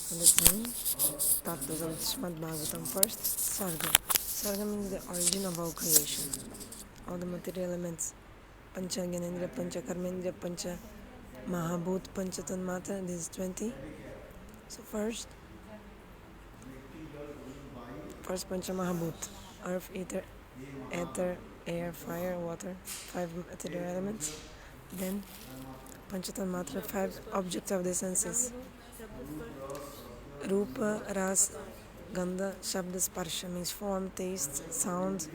Understand? Tattvas of Srimad Bhagavatam. First, Sarga. Sarga means the origin of all creation. All the material elements. Pancha Gyanendra, Pancha Karmendra, Pancha Mahabhut, Pancha Tanmatra. This is 20. So first Pancha Mahabhut. Earth, ether, air, fire, water. 5 material elements. Then Pancha Tanmatra, 5 objects of the senses. Rupa, Ras, Gandha, Shabda, Sparsha means form, taste, sound,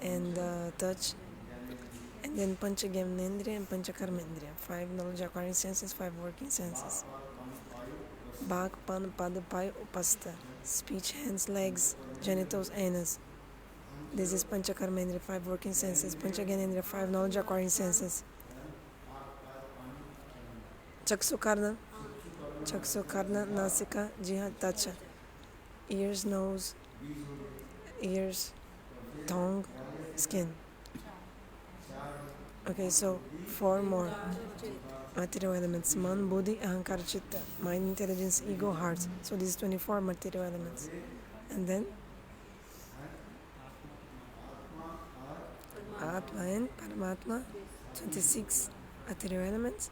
and touch. And then Pancha Gyanendriya and Pancha Karmendriya, 5 knowledge acquiring senses, 5 working senses. Bhak, Pan, Pada, Pai, Upasta, speech, hands, legs, genitals, anus. This is Pancha Karmendriya, 5 working senses. Pancha Gyanendriya, 5 knowledge acquiring senses. Chaksu Karna, Nasika, Jiha, Tacha. Ears, nose, tongue, skin. Okay, so 4 more material elements. Man, Buddhi, Ahankara, Chitta. Mind, intelligence, ego, heart. So these 24 material elements. And then Atma and Paramatma, 26 material elements.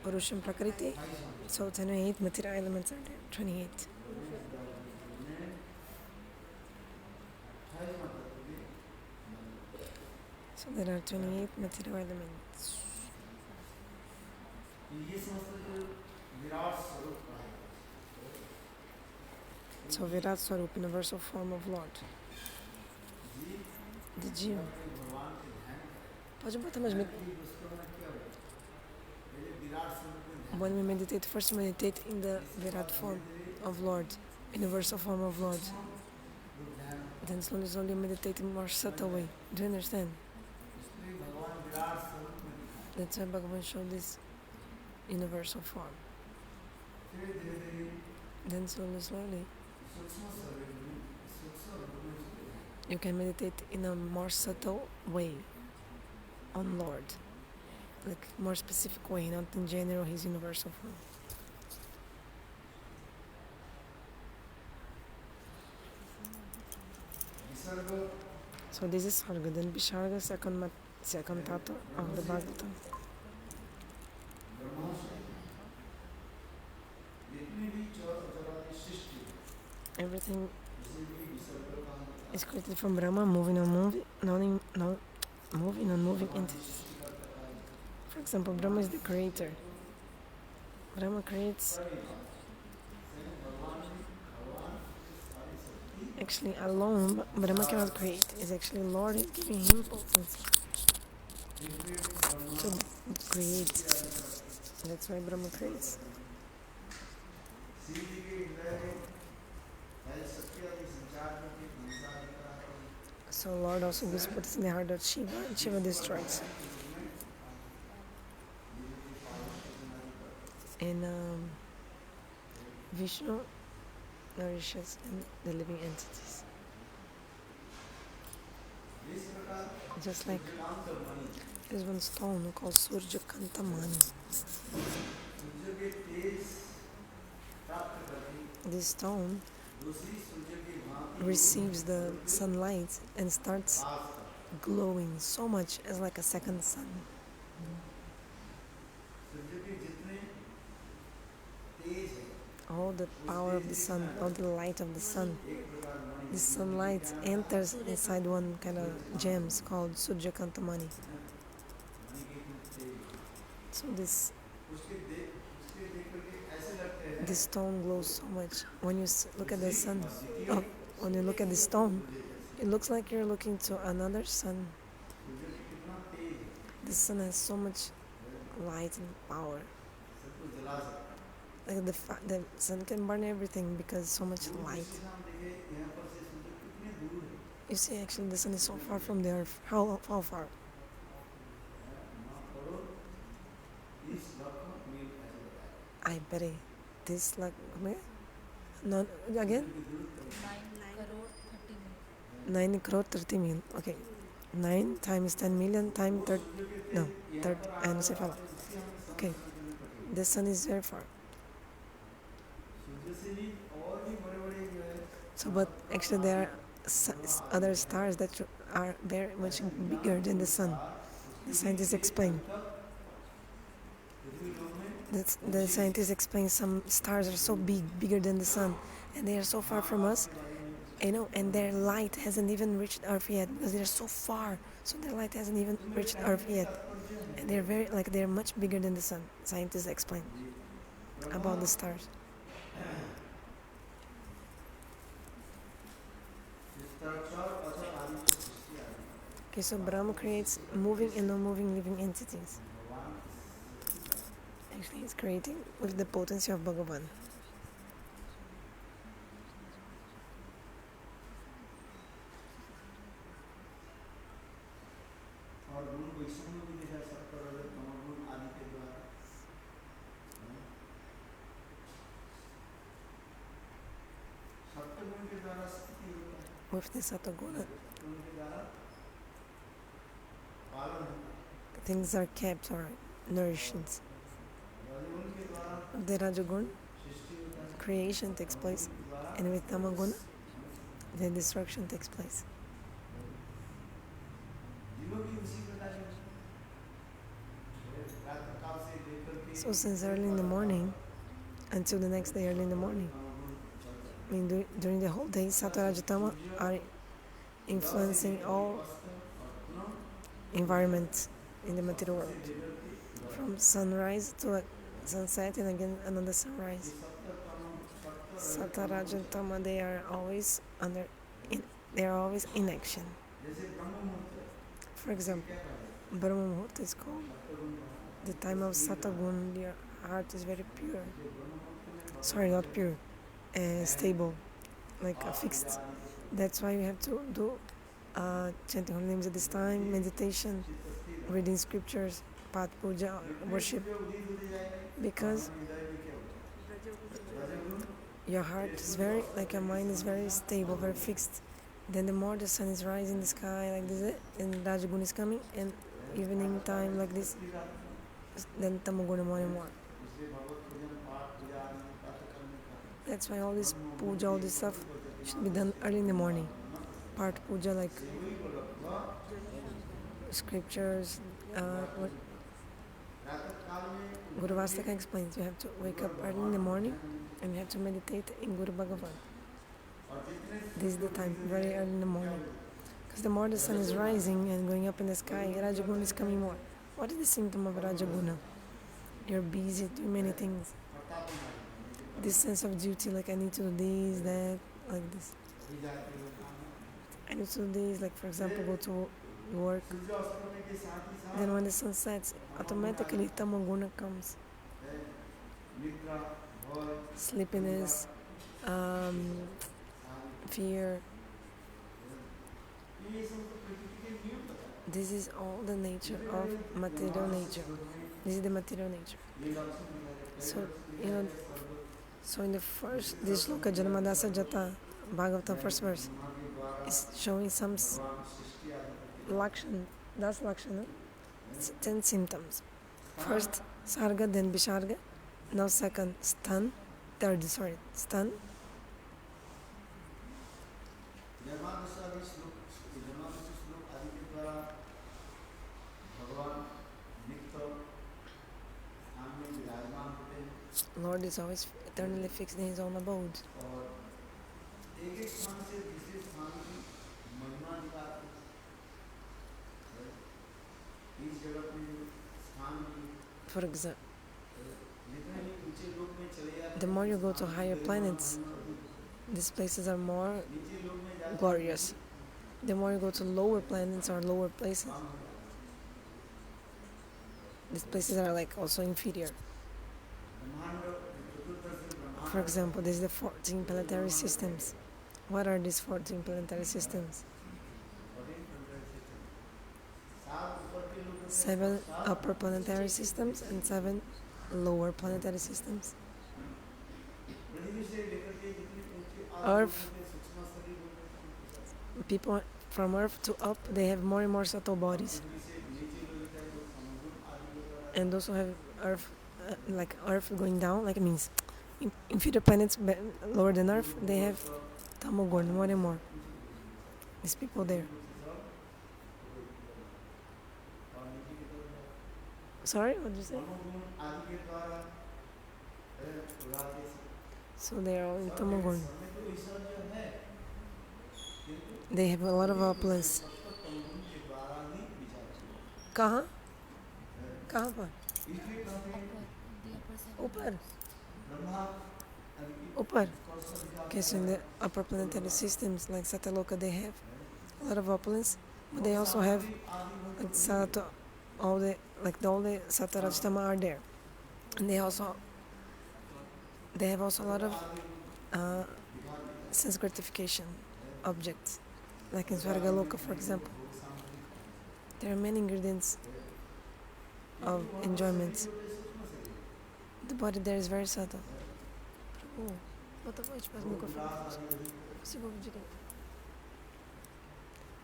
Purusham, Prakriti. So 28 material elements are there. 28. So there are 28 material elements. So virata svarupa, universal form of Lord. The Jiva. When we meditate, first meditate in the virata form of Lord, universal form of Lord. Then slowly meditate in more subtle way. Do you understand? That's why Bhagavan showed this universal form. Then slowly you can meditate in a more subtle way on Lord, like more specific way, not in general his universal form. So this is Sarga. Then Visarga, second tattva of the Bhagavatam. Everything is created from Brahma, moving entities. For example, Brahma is the creator. Brahma creates. Actually, alone, Brahma cannot create. It's actually Lord is giving him potency to create. That's why Brahma creates. So Lord also gives potency in the heart of Shiva, and Shiva destroys. And Vishnu nourishes the living entities. Just like there's one stone called Surjakantamani. This stone receives the sunlight and starts glowing so much as like a second sun. All the power of the sun, all the light of the sun. The sunlight enters inside one kind of gems called Surjakantamani. So this stone glows so much. When you look at the sun, when you look at the stone, it looks like you're looking to another sun. The sun has so much light and power. Like the sun can burn everything because so much light. You see, actually, the sun is so far from the earth. How far? I bet it. This like no again. 9 crore 30 million. Okay, 9 times 10 million times 30. No, 30. I don't say follow. Okay, the sun is very far. So, but actually there are other stars that are very much bigger than the sun. The scientists explain. The scientists explain some stars are so big, bigger than the sun, and they are so far from us, and their light hasn't even reached Earth yet because they're so far. So their light hasn't even reached Earth yet, and they're much bigger than the sun. Scientists explain about the stars. Okay, so Brahma creates moving and non-moving living entities. Actually, he's creating with the potency of Bhagavan. With the Satoguna, things are kept or nourished. With the Rajagun, creation takes place, and with Tamaguna, the destruction takes place. So since early in the morning until the next day early in the morning, I mean during the whole day, Sattva, Raja, Tama are influencing all environments in the material world, from sunrise to sunset and again another sunrise. Sattva, Raja, and Tama, they are always in action. For example, Brahma Muhurta is called the time of Satagun. Your heart is very pure. Sorry, not pure, stable, like fixed. That's why you have to do chanting holy names at this time, meditation, reading scriptures, path puja, worship, because your heart is very, like your mind is very stable, very fixed. Then the more the sun is rising in the sky like this, and Rajaguna is coming, and evening time like this, then Tamaguna more and more. That's why all this puja, all this stuff should be done early in the morning. Part puja like scriptures, Guru Vastaka explains you have to wake up early in the morning and you have to meditate in Guru Bhagavan. This is the time, very early in the morning. Because the more the sun is rising and going up in the sky, Rajaguna is coming more. What is the symptom of Rajaguna? You're busy doing many things. This sense of duty, like I need to do this, that, like this. I need to do this, like for example, go to work. Then when the sun sets, automatically Tamaguna comes. Sleepiness, fear. This is all the nature of material nature. This is the material nature. So, so in the first, this sloka, Janmadasa Jata, Bhagavatam first verse, is showing some lakshana, das lakshana, 10 symptoms. First, sarga, then visarga. Now second, stun. Third, stun. Lord is always eternally fixed in his own abode. For example, the more you go to higher planets, these places are more glorious. The more you go to lower planets or lower places, these places are like also inferior. For example, this is the 14 planetary systems. What are these 14 planetary systems? 7 upper planetary systems and 7 lower planetary systems. Earth, people from Earth to up, they have more and more subtle bodies. And those who have Earth, like Earth going down, like it means inferior planets lower than Earth, they have Tamogorn more and more. These people there. Sorry, what did you say? So they are all in Tamogorn. They have a lot of opulence. कहाँ कहाँ पर ऊपर ऊपर okay, so in the upper planetary systems like Sataloka they have a lot of opulence, but they also have like Sato, all the Satarajtama are there, and they have also a lot of sense gratification objects, like in Svargaloka for example. There are many ingredients of enjoyment. The body there is very subtle.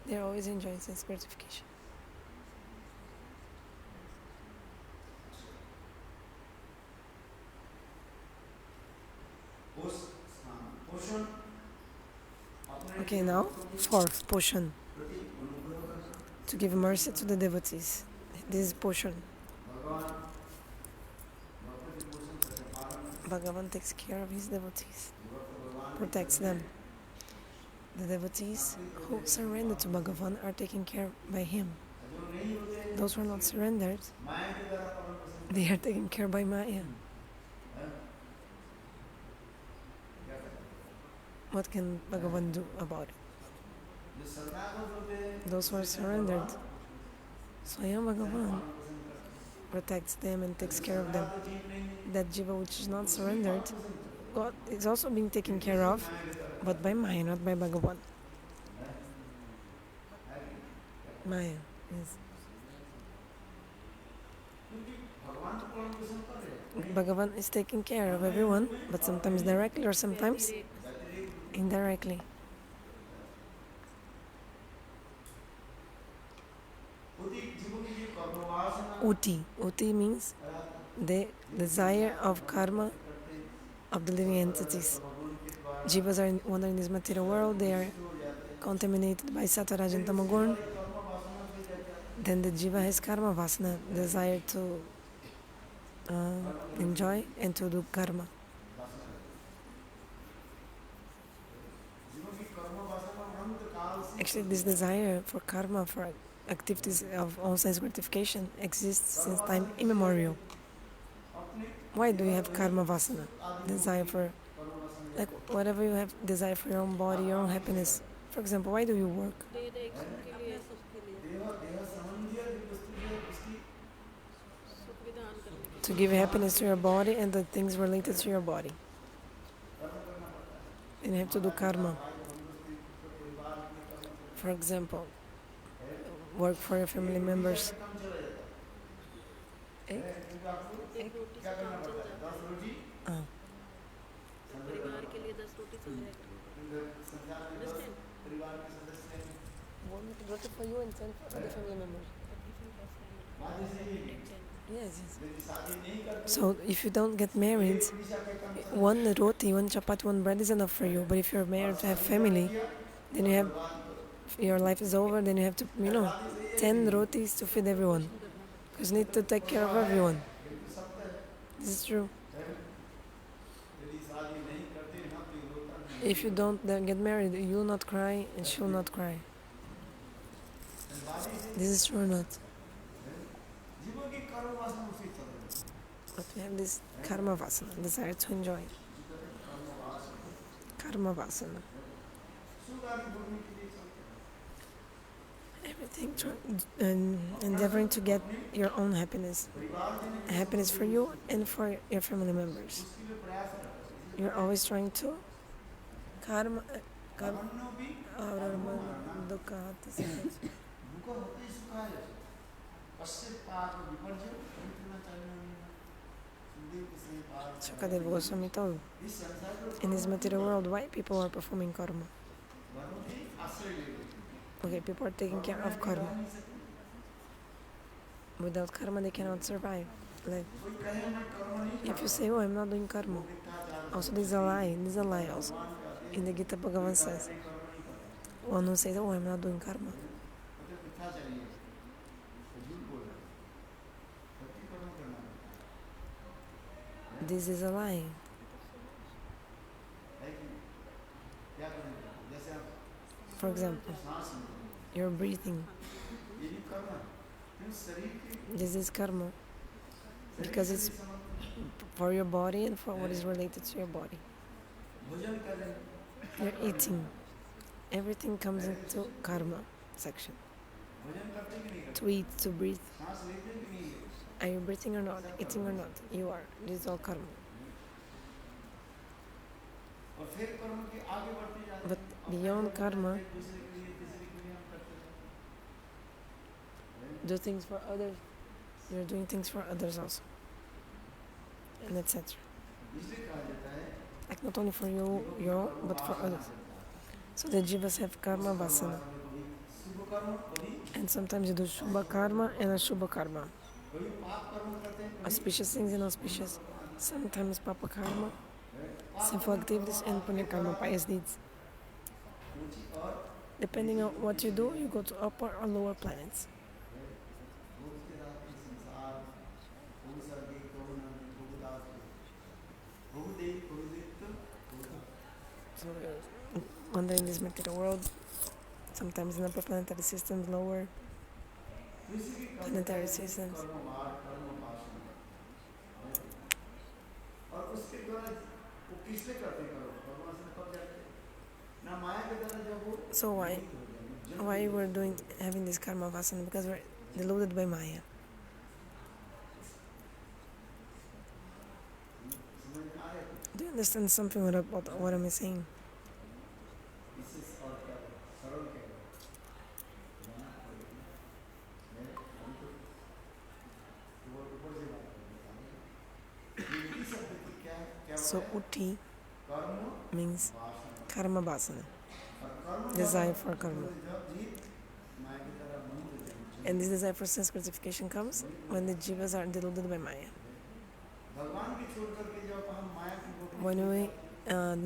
They're always enjoying sense gratification. Okay, now fourth portion. To give mercy to the devotees. This is portion. Bhagavan takes care of his devotees, protects them. The devotees who surrender to Bhagavan are taken care by him. Those who are not surrendered, they are taken care by Maya. What can Bhagavan do about it? Those who are surrendered, Swayam Bhagavan protects them and takes care of them. That Jiva which is not surrendered, God is also being taken care of, but by Maya, not by Bhagavan. Maya, yes. Bhagavan is taking care of everyone, but sometimes directly or sometimes indirectly. Uti means the desire of karma of the living entities. Jivas are wandering in this material world, they are contaminated by Sattva and Tamogorn. Then the Jiva has karma-vasana, desire to enjoy and to do karma. Actually, this desire for karma, for activities of all sense gratification exists since time immemorial. Why do you have karma-vasana? Desire for, like whatever you have, desire for your own body, your own happiness. For example, why do you work? To give happiness to your body and the things related to your body. And you have to do karma. For example, work for your family members. For you and 10 for other family members. Yes. So if you don't get married, one roti, one chapati, one bread is enough for you. But if you're married to have family, then you have, your life is over, then you have to, 10 rotis to feed everyone. Because you need to take care of everyone. This is true. If you don't get married, you will not cry and she will not cry. This is true or not? But we have this karma-vasana, desire to enjoy. Karma-vasana. Everything endeavoring to get your own happiness. Happiness for you and for your family members. You're always trying to karma Sukadeva Gosvami told, in this material world, why people are performing karma? Okay, people are taking care of karma. Without karma, they cannot survive. Like, if you say, "Oh, I'm not doing karma," Also, this is a lie. This is a lie also. In the Gita, Bhagavan says, one who says, oh, I'm not doing karma. This is a lie. For example, you're breathing. This is karma. Because it's for your body and for what is related to your body. You're eating. Everything comes into karma section. To eat, to breathe. Are you breathing or not? Eating or not? You are. This is all karma. But beyond karma, do things for others. You're doing things for others also. And etc. Like not only for you, your own, but for others. So the jivas have karma-vasana. And sometimes you do shubha karma and ashubha karma. Auspicious things and auspicious. Sometimes papa karma, sinful activities, and punya karma, pious deeds. Depending on what you do, you go to upper or lower planets. So under in this material world, sometimes in upper planetary systems, lower planetary systems. So why we're having this karma-vasana? Because we're deluded by Maya. Do you understand something about what I'm saying? So uti means karma-vasana, desire for karma. And this desire for sense gratification comes when the jivas are deluded by Maya. When we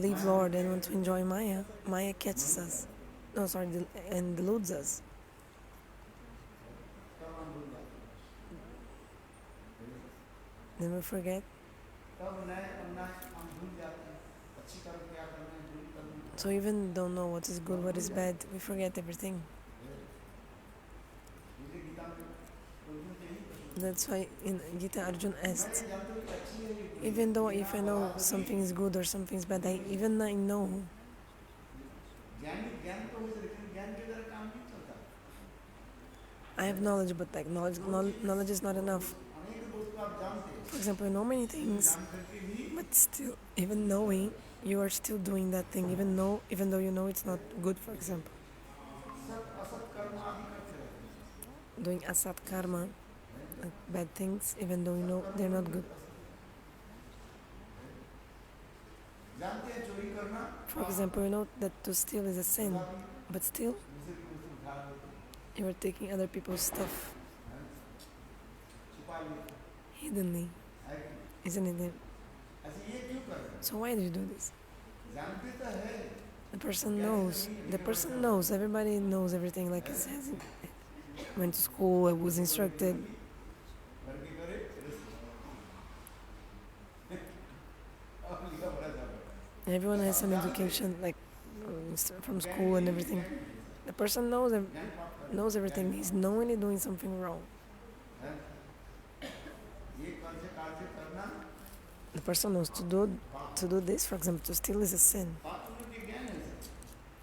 leave Lord and want to enjoy Maya, Maya catches us. And deludes us. Then we forget. So even don't know what is good, what is bad, we forget everything. That's why in Gita Arjuna asked, even though if I know something is good or something is bad, I know. I have knowledge, but like knowledge is not enough. For example, you know many things, but still, even knowing, you are still doing that thing, even though you know it's not good, for example. Doing asat karma, like bad things, even though you know they're not good. For example, you know that to steal is a sin, but still, you are taking other people's stuff hiddenly, isn't it? So why do you do this? The person knows, everybody knows everything, like it says. Went to school, I was instructed. Everyone has some education, like from school and everything. The person knows everything. He's knowingly doing something wrong. The person knows to do this, for example, to steal is a sin.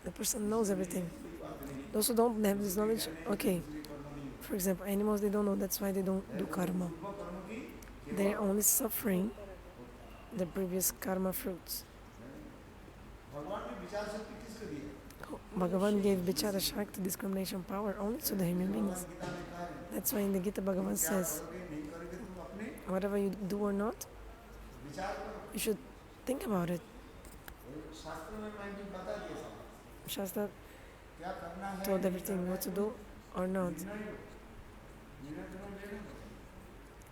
The person knows everything. Those who don't have this knowledge, okay. For example, animals, they don't know, that's why they don't do karma. They're only suffering the previous karma fruits. Bhagavan gave vichara shakti, discrimination power, only to the human beings. That's why in the Gita Bhagavan says, whatever you do or not, you should think about it. Shastra told everything, what to do or not.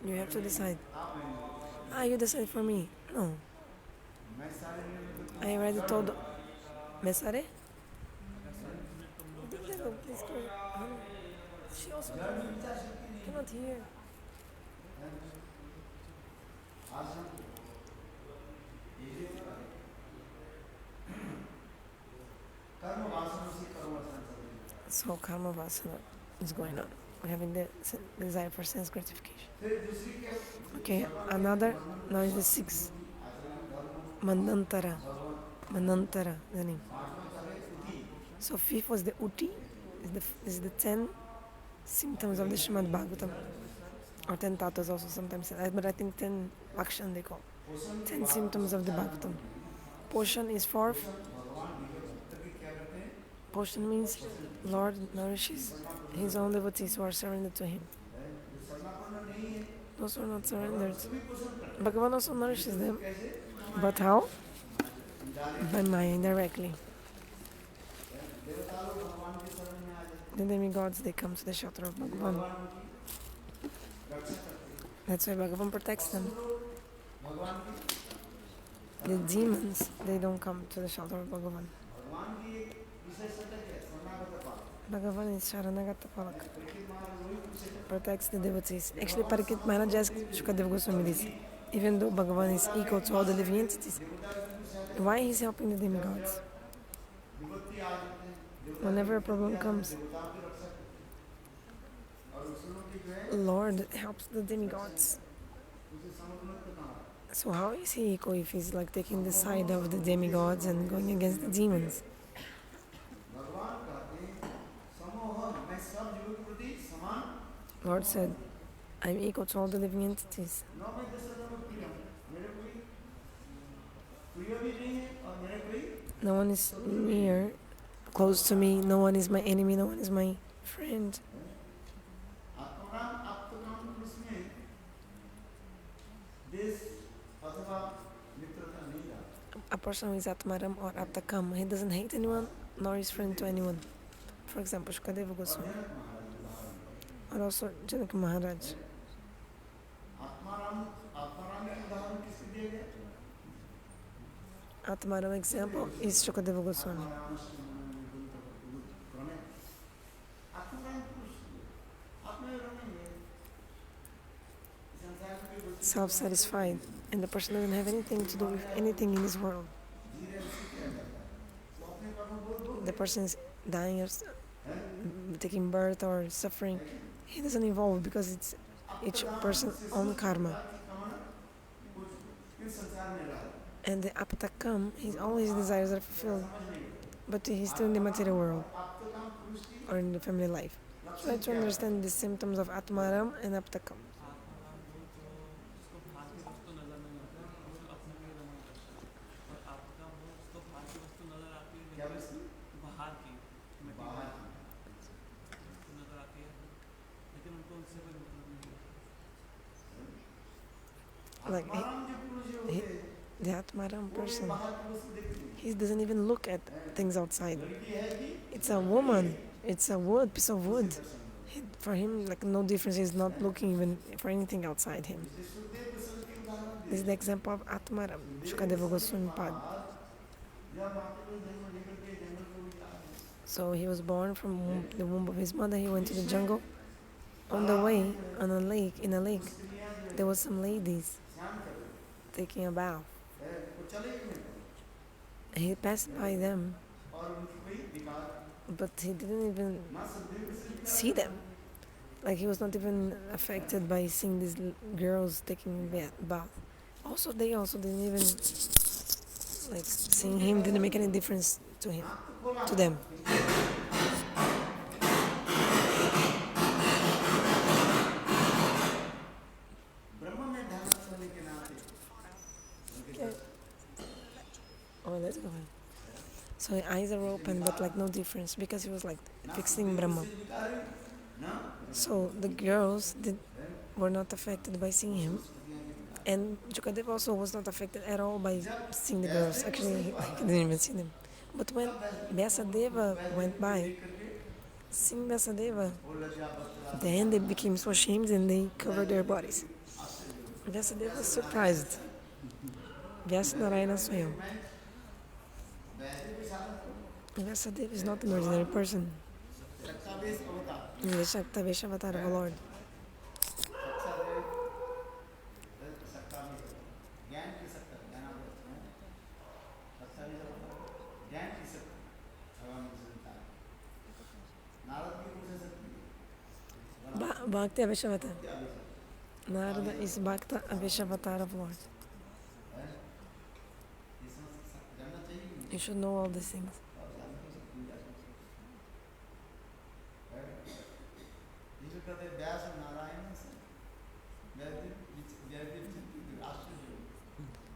You have to decide. You decide for me. No. I already told Mesare? Please go. She also cannot hear. So karma-vasana is going on. We're having the desire for sense gratification. Okay, another, now is the 6. Manantara. Manantara, the name. So 5th was the uti, is the 10 symptoms of the Srimad Bhagavatam. Or 10 tattvas also sometimes said, but I think 10 akshan they call. 10 symptoms of the Bhagavatam. Portion is 4th. Portion means Lord nourishes his own devotees who are surrendered to him. Those who are not surrendered, Bhagavan also nourishes them. But how? By Maya, indirectly. The demigods, they come to the shelter of Bhagavan. That's why Bhagavan protects them. The demons, they don't come to the shelter of Bhagavan. Bhagavan is Sharanagata Palak. Protects the devotees. Actually, Parikshit Maharaja asked Sukadeva Gosvami this. Even though Bhagavan is equal to all the living entities, why he's helping the demigods? Whenever a problem comes, Lord helps the demigods. So how is he equal if he's like taking the side of the demigods and going against the demons? Lord said, I'm equal to all the living entities. No one is near, close to me, no one is my enemy, no one is my friend. A person who is atmarama or aptakam, he doesn't hate anyone, nor is friend to anyone. For example, Sukadeva Gosvami. Or also Janaka Maharaja. Atmarama example is Sukadeva Goswami. Self-satisfied, and the person doesn't have anything to do with anything in this world. The person is dying or taking birth or suffering. He doesn't involve because it's each person's own karma. And the aptakam, all his desires are fulfilled, but he's still in the material world or in the family life. Try to understand the symptoms of atmaram and aptakam. Like the atmaram person, he doesn't even look at things outside. It's a woman, it's a wood, piece of wood. For him, like no difference. He's not looking even for anything outside him. This is the example of atmaram, Sukadeva Goswami Pad. So he was born from the womb of his mother. He went to the jungle. On the way, in a lake, there was some ladies taking a bath. He passed by them, but he didn't even see them. Like he was not even affected by seeing these girls taking a bath. They also didn't even, like, seeing him didn't make any difference to them. Oh, let's go ahead. So his eyes are open, but like no difference, because he was like fixing Brahma. So the girls were not affected by seeing him, and Sukadeva also was not affected at all by seeing the girls. Actually, he didn't even see them. But when Vyasadeva went by, seeing Vyasadeva, then they became so ashamed and they covered their bodies. Vyasadeva was surprised. Vyasanarayana Swayam. Vyasadeva is not an ordinary person. He is the Shaktavesh avatar of the Lord. Bhakti Aveshavatar. Narada is Bhakta Aveshavatar of Lord. You should know all these things.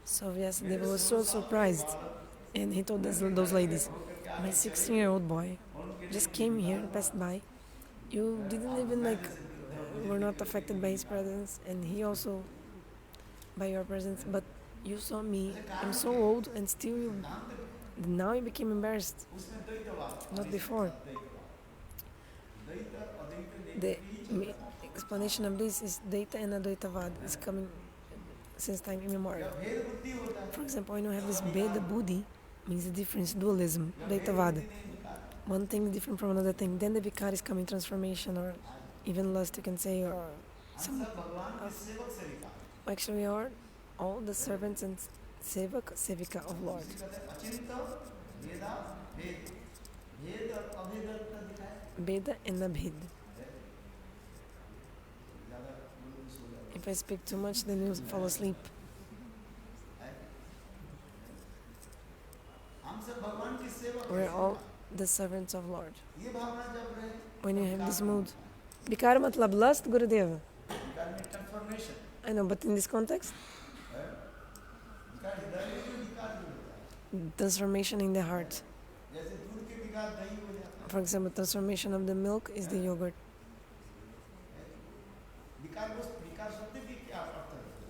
So Vyasadeva was so surprised, and he told those ladies, my 16-year-old boy just came here, passed by. You didn't even were not affected by his presence, and he also by your presence, but you saw me. I'm so old, and still now you became embarrassed. Not before. The explanation of this is Dvaita and Advaitavad is coming since time immemorial. For example, when you have this Veda Buddhi, means the difference, dualism, Dvaitavad. One thing is different from another thing. Then the vikara is coming, transformation, or even lust, you can say, or some. Actually, we are all the servants and sevika of Lord. Veda and Abhed. If I speak too much, then you fall asleep. We're all the servants of Lord. When you have this mood. Vikara matlab lust, Gurudeva. I know, but in this context? Transformation in the heart. For example, transformation of the milk is the yogurt.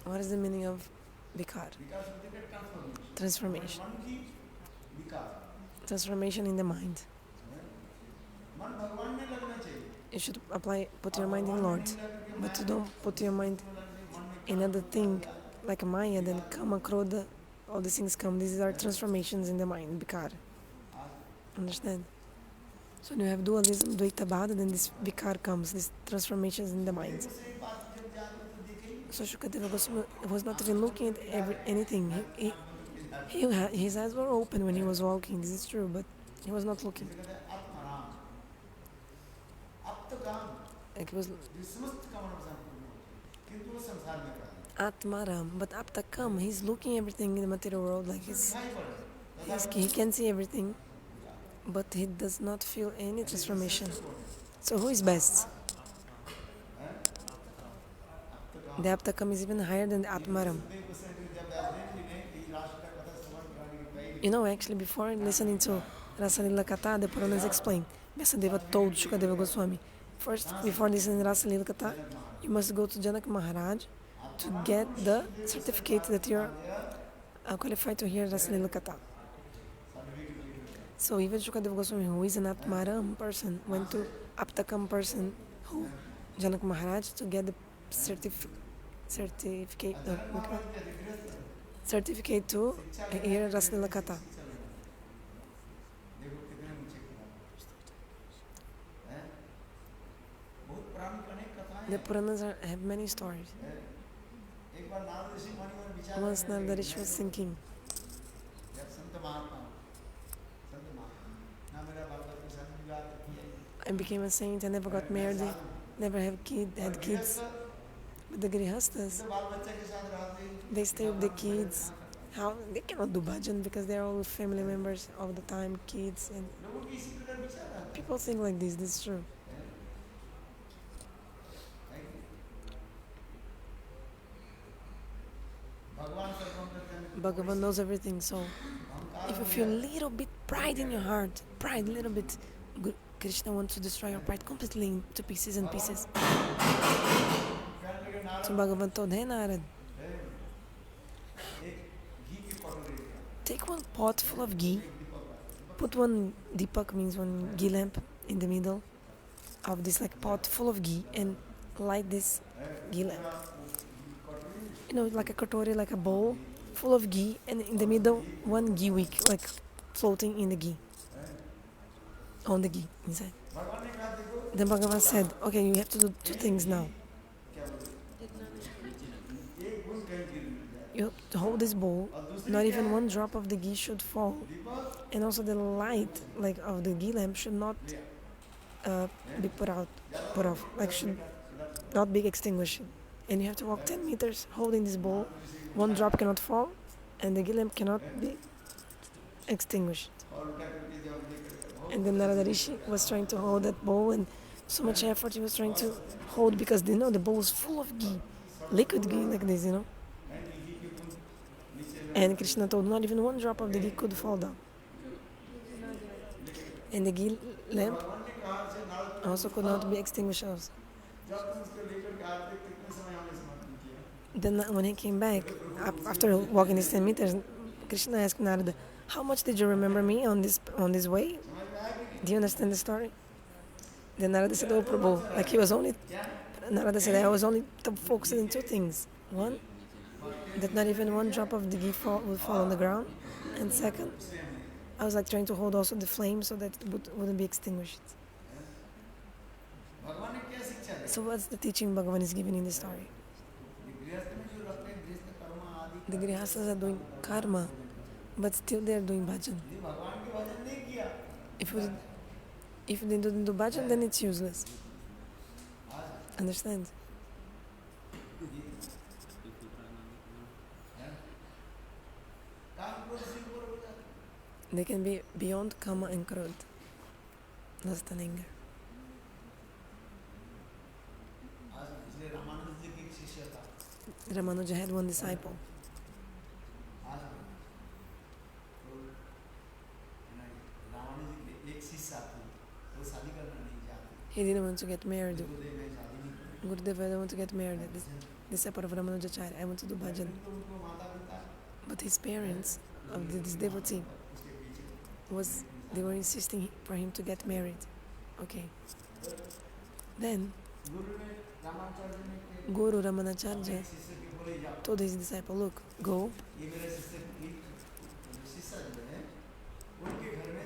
What is the meaning of vikar? Transformation. Transformation in the mind. You should put your mind in Lord, but you don't put your mind in other thing like Maya, then kama, krodha, all these things come. These are transformations in the mind, vikar. Understand? So when you have dualism, dvaita bhada, then this vikar comes, these transformations in the mind. So Sukadeva Goswami was not even looking at anything. His eyes were open when he was walking, this is true, but he was not looking. It was atmarama, but aptakam, he's looking everything in the material world, like he can see everything, but he does not feel any transformation. So who is best? The aptakam is even higher than the atmarama. Actually, before listening to Rasa Lila Katha, the Puranas explain. Vyasadeva told Sukadeva Goswami, first, before listening to Rasa Lila Katha, you must go to Janaka Maharaja to get the certificate that you're qualified to hear Rasa Lila Katha. So even Sukadeva Goswami, who is an atmarama person, went to aptakam person, who Janaka Maharaj, to get the certificate to hear Rasa Lila Katha. The Puranas have many stories. Once Narada Rishi was thinking, I became a saint, I never got married, never had kids. But the grihasthas, they stay with the kids. How they cannot do bhajana because they're all with family members all the time, kids, and people think like this. This is true. Bhagavan knows everything, so if you feel a little bit pride in your heart, a little bit, Krishna wants to destroy your pride completely into pieces and pieces. So Bhagavan told, hey Narad, take one pot full of ghee, put one deepak, means one ghee lamp, in the middle of this pot full of ghee, and light this ghee lamp. Like a katori, like a bowl full of ghee, and in the middle, one ghee wick, like floating in the ghee, on the ghee inside. Then Bhagavan said, okay, you have to do two things now. You have to hold this bowl, not even one drop of the ghee should fall, and also the light like of the ghee lamp should not be put off, like should not be extinguished. And you have to walk 10 meters holding this bowl. One drop cannot fall, and the ghee lamp cannot be extinguished. And then Narada Rishi was trying to hold that bowl, and so much effort he was trying to hold, because the bowl was full of ghee, liquid ghee like this, And Krishna told not even one drop of the ghee could fall down. And the ghee lamp also could not be extinguished also. Then when he came back, after walking these 10 meters, Krishna asked Narada, how much did you remember me on this way? Do you understand the story? Then Narada said, oh Prabhu, Narada said, I was only focused on two things. One, that not even one drop of the ghee would fall on the ground. And second, I was trying to hold also the flame so that it wouldn't be extinguished. So what's the teaching Bhagavan is giving in the story? The grihasthas are doing karma, but still they are doing bhajana. If they don't do bhajana, then it's useless. Understand? They can be beyond kama and krodha, lust and anger. Ramanuja had one disciple. He didn't want to get married. Gurudev, I don't want to get married. This disciple of Ramanujacharya, I want to do bhajan. But his parents of this devotee they were insisting for him to get married. Okay. Then Guru Ramanacharya told his disciple, look, go.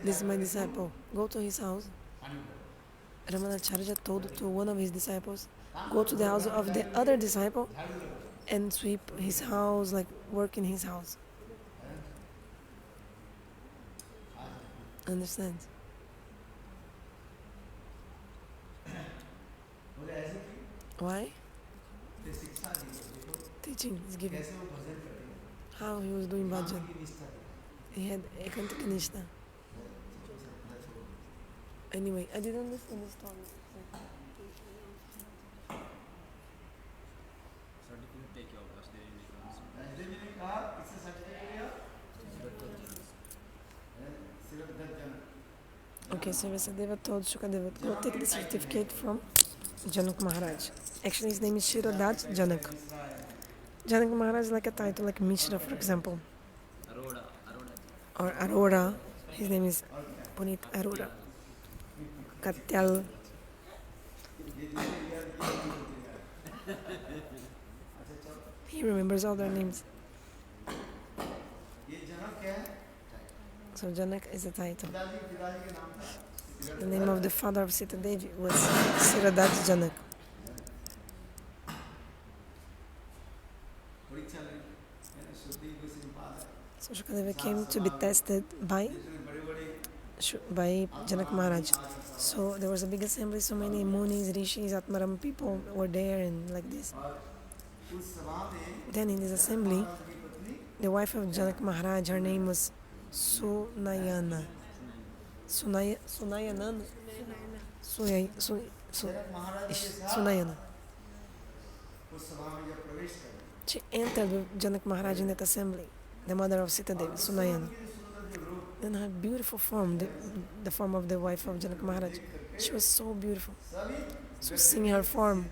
This is my disciple. Go to his house. Ramanacharya told to one of his disciples, go to the house of the other disciple and sweep his house, work in his house. Understand? Why? Teaching is given. How he was doing bhajan. He had contaminated. Anyway, I didn't understand the story. Okay, so Vyasadeva told Sukadeva, go take the certificate from Janaka Maharaja. Actually, his name is Shirodaj Janaka. Janaka Maharaja is like a title, like Mishra, for example. Or Arora. His name is Punit Arora. Katyal. He remembers all their names. So Janak is a title. The name of the father of Sita Devi was Shirodaj Janak. So Sukadeva came to be tested by Janaka Maharaj. So there was a big assembly, so many munis, rishis, atmarama people were there and like this. Then in this assembly, the wife of Janaka Maharaj, her name was Sunaina. Sunaina. She entered with Janaka Maharaj in that assembly, the mother of Sita Devi, Sunaina. Then her beautiful form, the form of the wife of Janaka Maharaj, she was so beautiful. So seeing her form,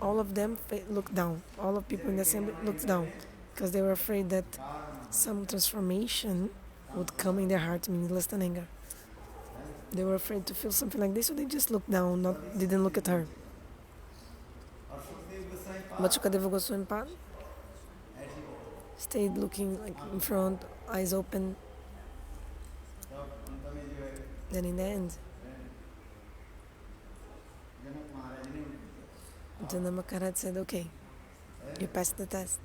all of them looked down. All of people in the assembly looked down because they were afraid that some transformation would come in their heart, meaning lust and anger. They were afraid to feel something like this, so they just looked down, didn't look at her. But Sukadeva Goswami stayed looking like in front, eyes open. Then in the end, Janaka Maharaja said, okay, you passed the test.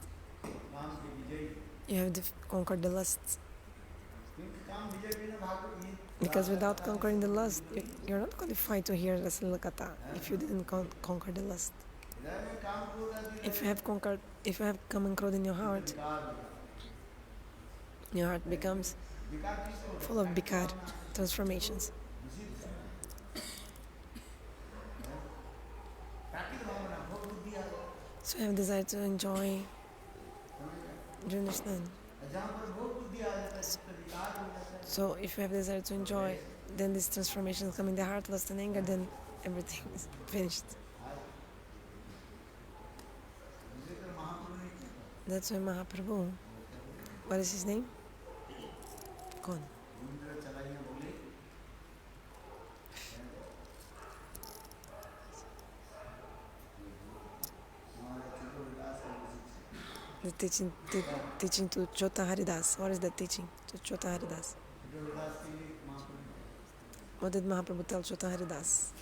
You have conquered the lusts. Because without conquering the lust, you're not qualified to hear the Lila Katha if you didn't conquer the lust. If you have come and crowd in your heart becomes full of vikara, transformations. So you have desire to enjoy. Do you understand? So if you have desire to enjoy, then these transformations come in the heart, lust and anger, then everything is finished. That's why Mahaprabhu, what is his name? Kon. The teaching to Chota Haridas. What is the teaching to Chota Haridas? What did Mahaprabhu tell Chota Haridas?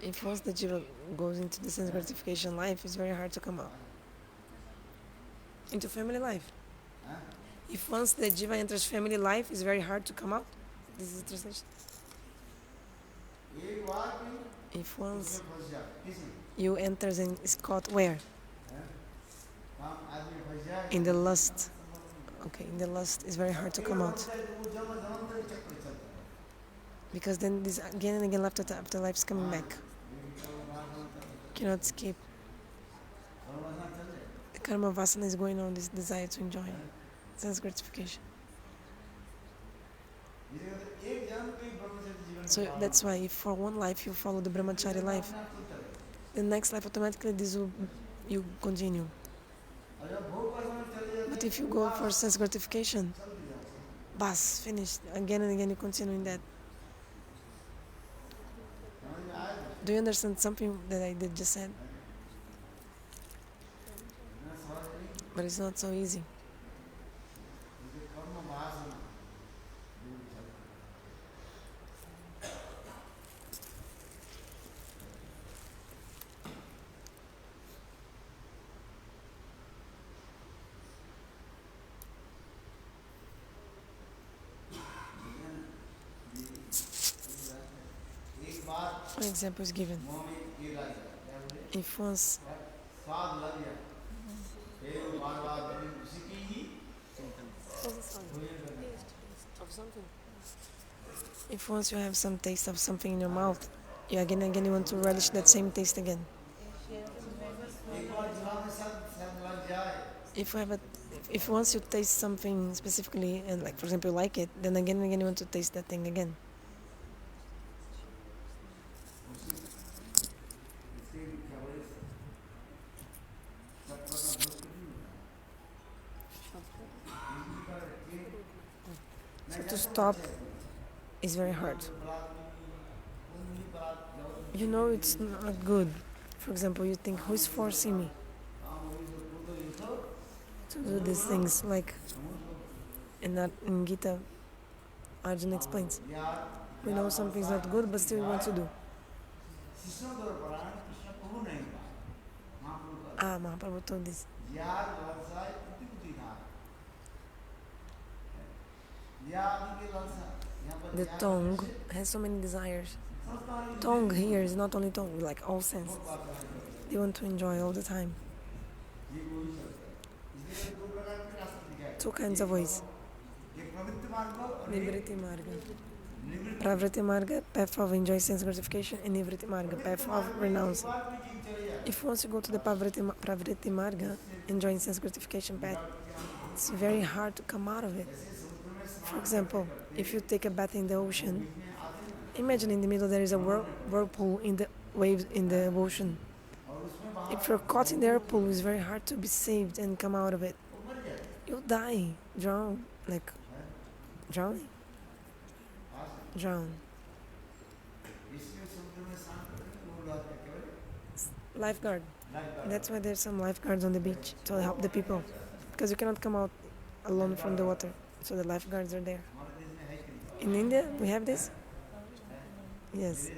If once the Jiva goes into the sense gratification life, it's very hard to come out. Into family life. If once the Jiva enters family life, it's very hard to come out. This is the translation. If once you enter and is caught where? In the lust. Okay, in the lust, it's very hard to come out. Because then this again and again after life is coming back. Cannot escape. The karma-vasana is going on, this desire to enjoy sense gratification. So that's why if for one life you follow the brahmachari life, the next life automatically you continue. But if you go for sense gratification, bas, finished, again and again you continue in that. Do you understand something that I did just said? But it's not so easy. One example is given. If once you have some taste of something in your mouth, you again and again you want to relish that same taste again. If once you taste something specifically and like for example you like it, then again and again you want to taste that thing again. So to stop is very hard. You know it's not good. For example, you think, who is forcing me to do these things? Like in Gita, Arjuna explains, we know something is not good, but still we want to do. Mahaprabhu told this. The tongue has so many desires. Tongue here is not only tongue, like all senses. They want to enjoy all the time. Two kinds of ways. Nivriti marga. Pravriti marga, path of enjoy sense gratification, and Nivriti marga, path of renouncing. If once you go to the Pravriti marga, enjoying sense gratification path, it's very hard to come out of it. For example, if you take a bath in the ocean, imagine in the middle there is a whirlpool in the waves in the ocean. If you're caught in the air pool, it's very hard to be saved and come out of it. You'll die, drown, like drowning, drown. Lifeguard. That's why there's some lifeguards on the beach to help the people, because you cannot come out alone from the water, so the lifeguards are there. In India, we have this. Yes.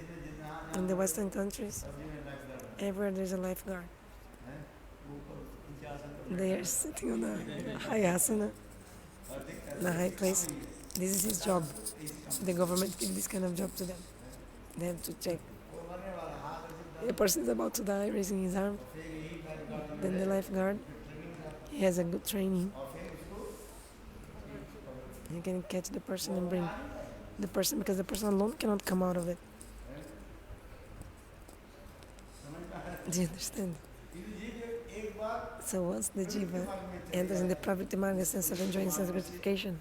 In the Western countries, everywhere there's a lifeguard. They are sitting on a high asana, in a high place. This is his job. The government gives this kind of job to them. They have to check. A person is about to die, raising his arm. Then the lifeguard, he has a good training. He can catch the person and bring the person, because the person alone cannot come out of it. Do you understand? So once the Jiva enters in the pravritti marga, sense of enjoying sense gratification,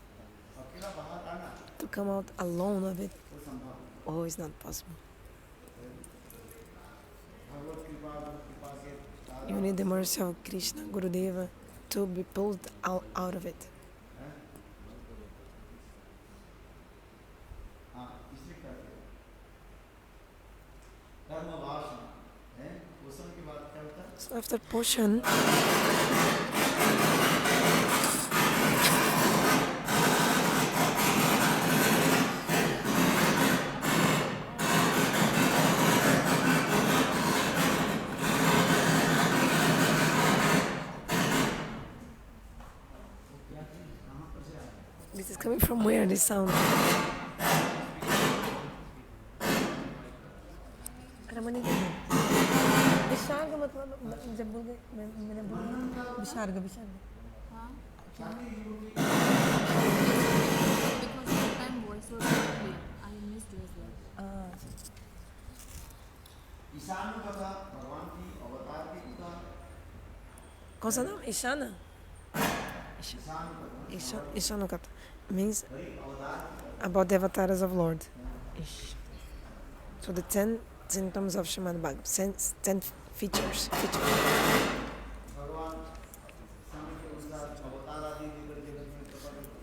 to come out alone of it, it's not possible. You need the mercy of Krishna, Gurudeva, to be pulled out of it. So after Poshan, this is coming from where, this sound? विशार्ग मतलब जब बोल गए मैंने बोला विशार्ग हाँ because that time voice was not clear. I missed as well. Ishan कथा भगवान की अवतार की कथा कौन सा नाम ईशाना ईशान कथा means about the avatars of Lord. So the 10 symptoms of Srimad Bhagavatam, 10 features.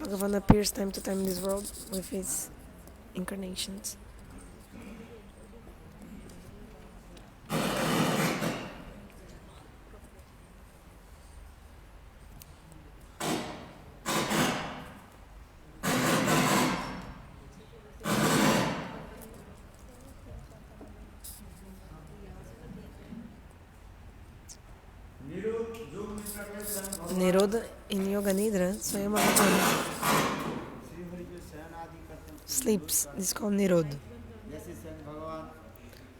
Bhagavan appears time to time in this world with his incarnations. Nirodha in Yoga Nidra, Swayam Bhagavan sleeps. This is called Nirodha.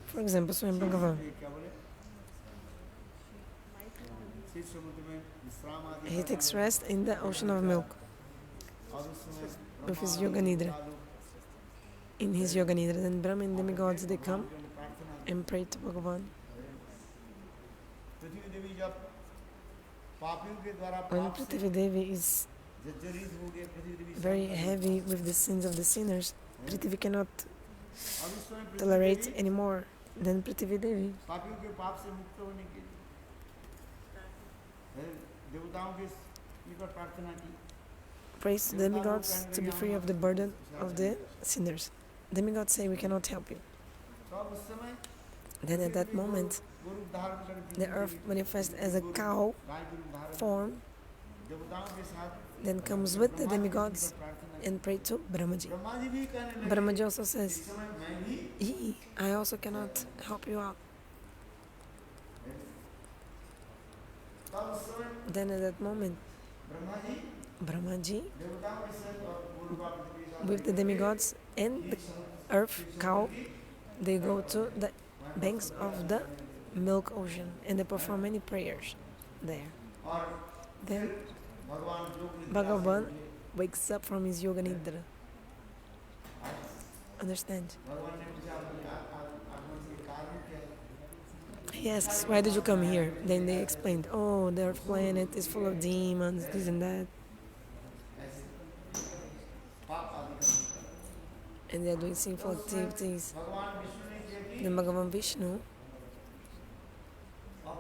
For example, Swayam Bhagavan, he takes rest in the ocean of milk with his Yoga Nidra. In his Yoga Nidra, then Brahma and demigods, they come and pray to Bhagavan. When Prithvi Devi is very heavy with the sins of the sinners, Prithvi cannot tolerate anymore. Then Prithvi Devi prays to demigods to be free of the burden of the sinners. Demigods say, we cannot help you. Then at that moment, the earth manifests as a cow form, then comes with the demigods and pray to Brahmaji. Brahmaji also says, I also cannot help you out. Then at that moment, Brahmaji, with the demigods and the earth cow, they go to the banks of the milk ocean and they perform many prayers there. Then Bhagavan wakes up from his Yoga Nidra. Understand? He asks, why did you come here? Then they explained, the earth planet is full of demons, this and that. And they are doing sinful activities. Then Bhagavan Vishnu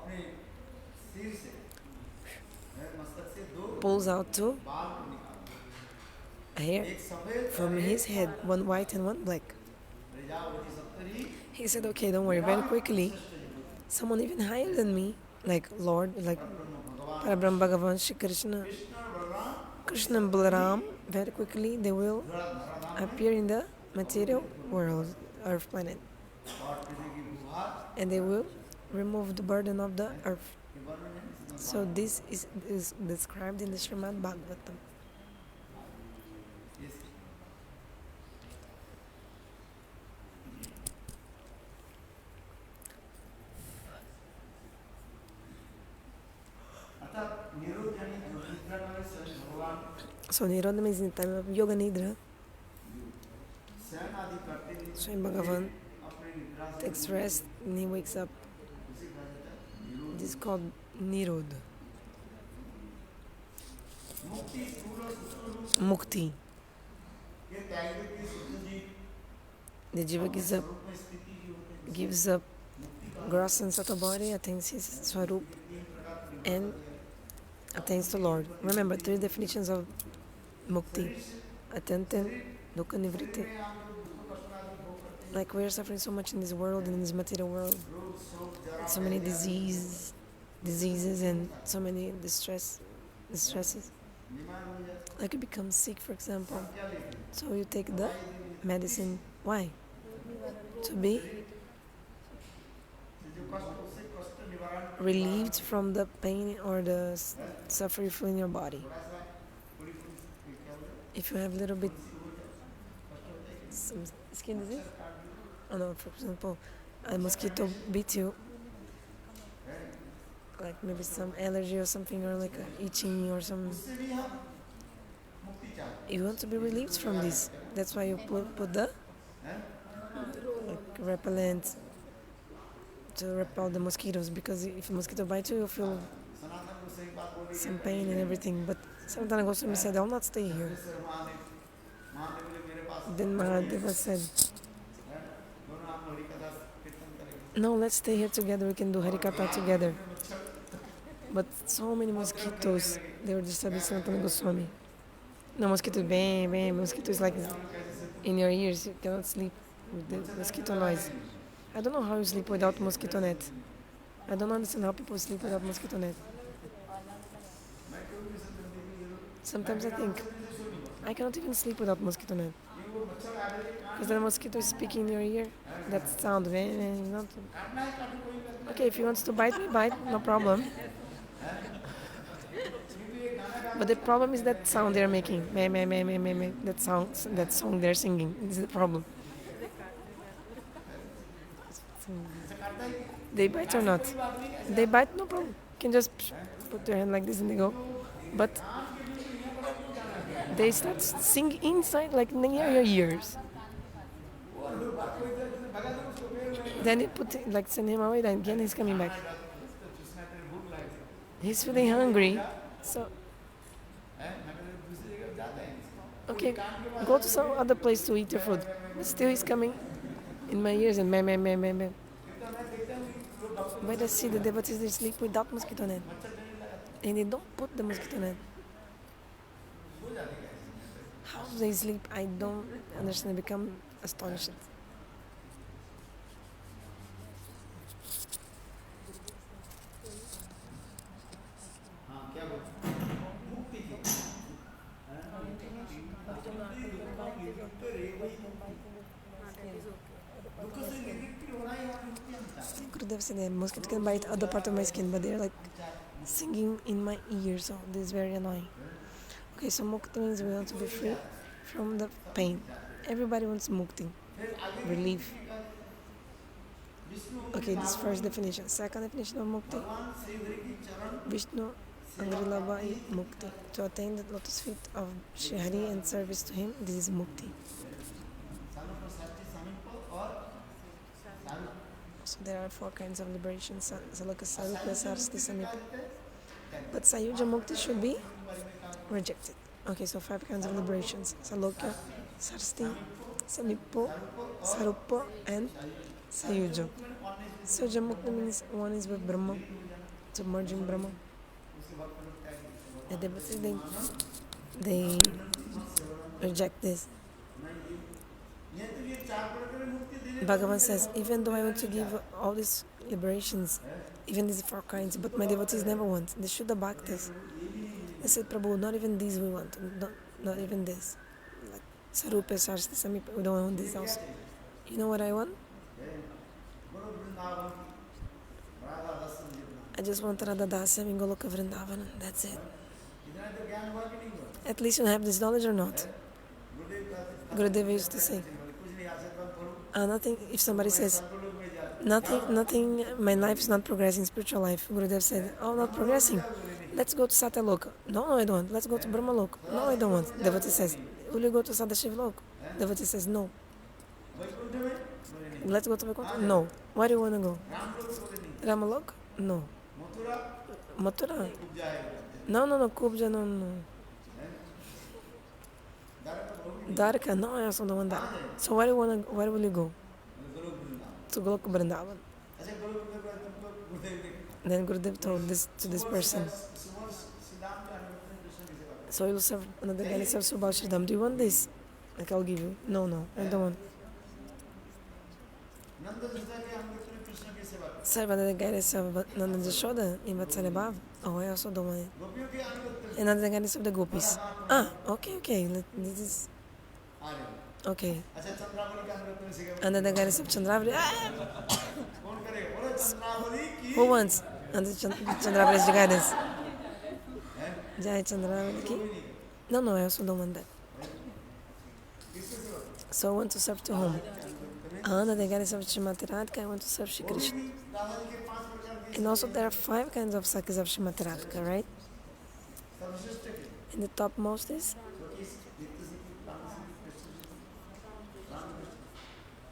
अपने सिर से मस्तक से दो pulls out two बाल को निकालता hair है। एक सफेद from और his एक head, काला। one white and one black. Prajapati Saptari He said, okay, don't worry, very quickly, someone even higher than me, like Lord, like ब्रह्म भगवान Bhagavan, Shri Krishna, Krishna Balram Krishna and Balaram, very quickly they will धराधाम appear in the material world, earth planet, और पृथ्वी की भूभाग and they will remove the burden of the earth. के वर्णन है इसमें So this is described in the Srimad Bhagavatam. इस अर्थात निरोध यानी जो निद्रा में स्वयं भगवान So Nirodha means in the time of Yoga Nidra, शयन आदि करते हुए Swayam Bhagavan अपने निद्रा से takes rest and he wakes up. उसे कहा जाता है निरोध। This is called Nirodha. मुक्ति स्थूल और सूक्ष्म रूप Mukti. के त्याग के शुद्ध जीव The Jiva gives up, स्वरूप में स्थिति जो होती है gives up gross and subtle body, attains his svarupa, and attains the Lord. Remember, three definitions of mukti: attention, dukkha, nivritti. Like we are suffering so much in this world, in this material world, so many diseases, and so many distresses. Like you become sick, for example, so you take the medicine. Why? To be relieved from the pain or the suffering in your body. If you have a little bit some skin disease, oh no, for example, a mosquito beats you, like maybe some allergy or something, or like a itching or some. You want to be relieved from this. That's why you put the like repellent to repel the mosquitoes, because if a mosquito bites you, you feel some pain and everything. But Sanatana Goswami said, I'll not stay here. Then Mahadeva said, no, let's stay here together, we can do Harikatha together. But so many mosquitoes, they were disturbing Sanatana Goswami. No, mosquito, bang, bang, mosquito is like in your ears, you cannot sleep with the mosquito noise. I don't know how you sleep without mosquito net. I don't understand how people sleep without mosquito net. Sometimes I think I cannot even sleep without mosquito net. Because the mosquito is speaking in your ear, that sound. Okay, if he wants to bite me, bite, no problem. But the problem is that sound they're making. Meh, meh, meh, meh, meh, meh. That song they're singing. This is the problem. They bite or not? They bite, no problem. You can just put your hand like this and they go. But they start singing inside, like near your ears. Then you send him away, then again he's coming back. He's feeling hungry, so okay, go to some other place to eat your food. But still he's coming in my ears and meh, meh, meh, meh, meh. But I see the devotees, they sleep without mosquito net. And they don't put the mosquito net. How do they sleep? I don't understand. I become astonished. Gurudev said that mosquito can bite other part of my skin, but they're like singing in my ear, so this is very annoying. Okay, so mukti means we want to be free from the pain. Everybody wants mukti, relief. Okay, this first definition. Second definition of mukti, Vishnu Angrilabha mukti. To attain the lotus feet of Shri Hari and service to him, this is mukti. So there are 4 kinds of liberation: Saloka, Sarupa, Sarsti, Samipa. But Sayuja Mukti should be rejected. Okay, so 5 kinds of liberations: Saloka, Sarsti, Samipo, Sarupa, and Sayuja. Sayuja Mukti means one is with Brahma, submerging Brahma. उसके भक्त लोग त्याग देते हैं। The devotees, they reject this. ये तो ये चार प्रकार की मुक्ति देने Bhagavan says, even though I want to give all these liberations, even these 4 kinds, but my devotees never want. They should the bhaktas. They said, Prabhu, not even these we want. Not even this. Like svarupa, sarsta, samipa, we don't want this also. You know what I want? I just want Radha Dasam in Goloka Vrindavan. That's it. At least you have this knowledge or not? Gurudeva used to say, nothing, if somebody says, nothing, my life is not progressing, spiritual life. Gurudev said, not progressing. Let's go to Satyaloka. No, I don't want. Let's go to Brahma Loka. No, I don't want. Devotee says, will you go to Sadashiva Loka? Devotee says, no. Let's go to Vaikuntha? No. Where do you want to go? Rama Loka? No. Mathura? No, Kubja, no. Dwarka? No, I also don't want that. So where will you go? To Goloka Vrindavan. Then Gurudev told this to this person. So you'll serve another guy and serve Subhal Shridham. Do you want this? Like I'll give you. No, I don't want. Serve another guy and serve Nanda Jashoda in Vatsalya Bhav. Oh, I also don't want it. Another guy and serve the gopis. Okay. This is okay. Another guy and serve Chandravali. Who wants? And Chandravali's guidance. Jai Chandravali ki? No, I also don't want that. So I want to serve to whom? Another guy is serve Srimati Radhika, I want to serve Shri Krishna. And also there are 5 kinds of sakis of Srimati Radhika, right? And the topmost is?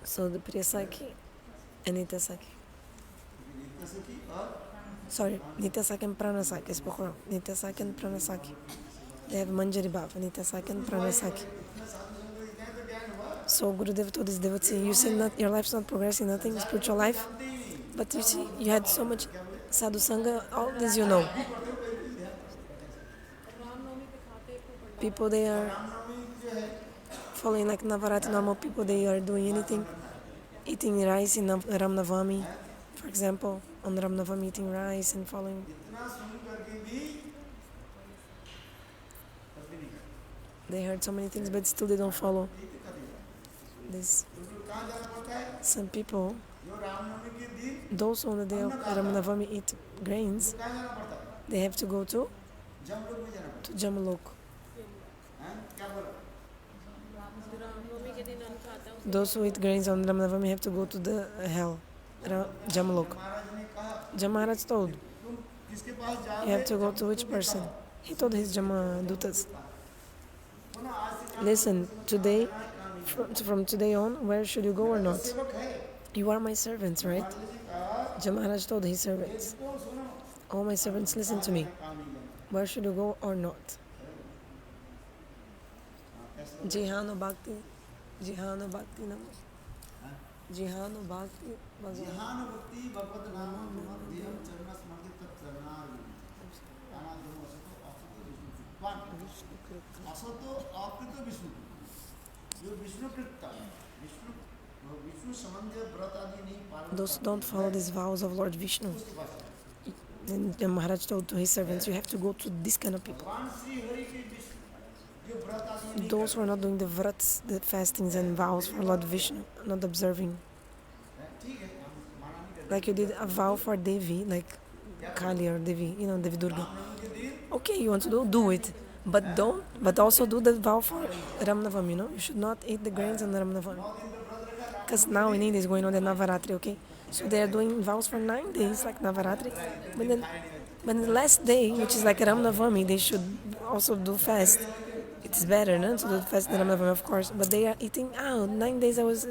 So the Priya Saki and Nitya Saki. Sorry, Nitya Saki and Prana Saki. I spoke wrong. Nitya Saki and Prana Saki. They have Manjari Bhava, Nitya Saki and Prana Saki. So Gurudev told this devotee, you say not, your life's not progressing, nothing, spiritual life. But you see, you had so much sadhu sangha, all this you know. People, they are following like Navaratri, normal people, they are doing anything. Eating rice in Ram Navami, for example, on Ram Navami eating rice and following. They heard so many things, but still they don't follow. This. Some people, those on the day of Ram Navami eat grains, they have to go to Jamalok. Those who eat grains on Ram Navami have to go to the hell, Jamalok. Maharaj told, you have to go to which person? He told his Dutas, listen, today, from today on, where should you go or not? You are my servants, right? Maharaj told his servants, all my servants, listen to me. Where should you go or not? Jihano Bhakti Namo. Jihano Bhakti Bhagavad Those who don't follow these vows of Lord Vishnu. Then the Maharaj told to his servants, you have to go to this kind of people. Those who are not doing the vrats, the fastings and vows for Lord Vishnu, not observing. Like you did a vow for Devi, like Kali or Devi, Devi Durga. Okay, you want to do it. But also do the vow for Ram Navami, You should not eat the grains on Ram Navami. Because now in India is going on the Navaratri, okay? So they are doing vows for 9 days, like Navaratri. But the last day, which is like Ram Navami, they should also do fast. It's better, no? To do fast than Ram Navami, of course. But they are eating, 9 days I was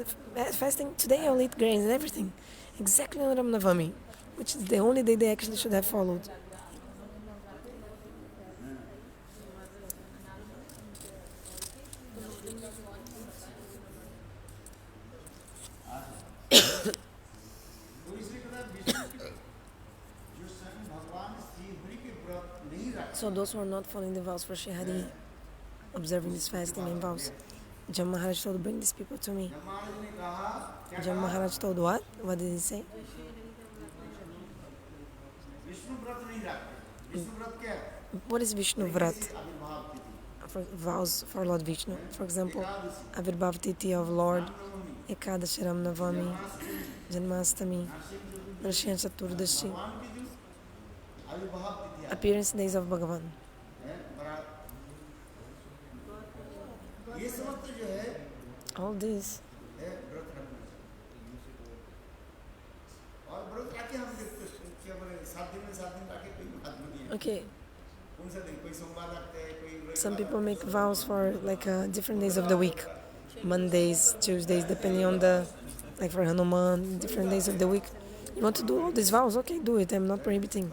fasting. Today I'll eat grains and everything. Exactly on Ram Navami, which is the only day they actually should have followed. So those who are not following the vows for Shihari, observing this fasting and vows, Janaka Maharaja told, bring these people to me. Janaka Maharaja told what? What did he say? What is Vishnu Vrat? For vows for Lord Vishnu. For example, Avirbhav Titi of Lord, Ekadashi Ram Navami, Janmastami, Rashyan Chaturdashi, appearance days of Bhagavan. All these. Okay. Some people make vows for like different days of the week. Mondays, Tuesdays, depending on the, like for Hanuman, different days of the week. You want to do all these vows? Okay, do it. I'm not prohibiting.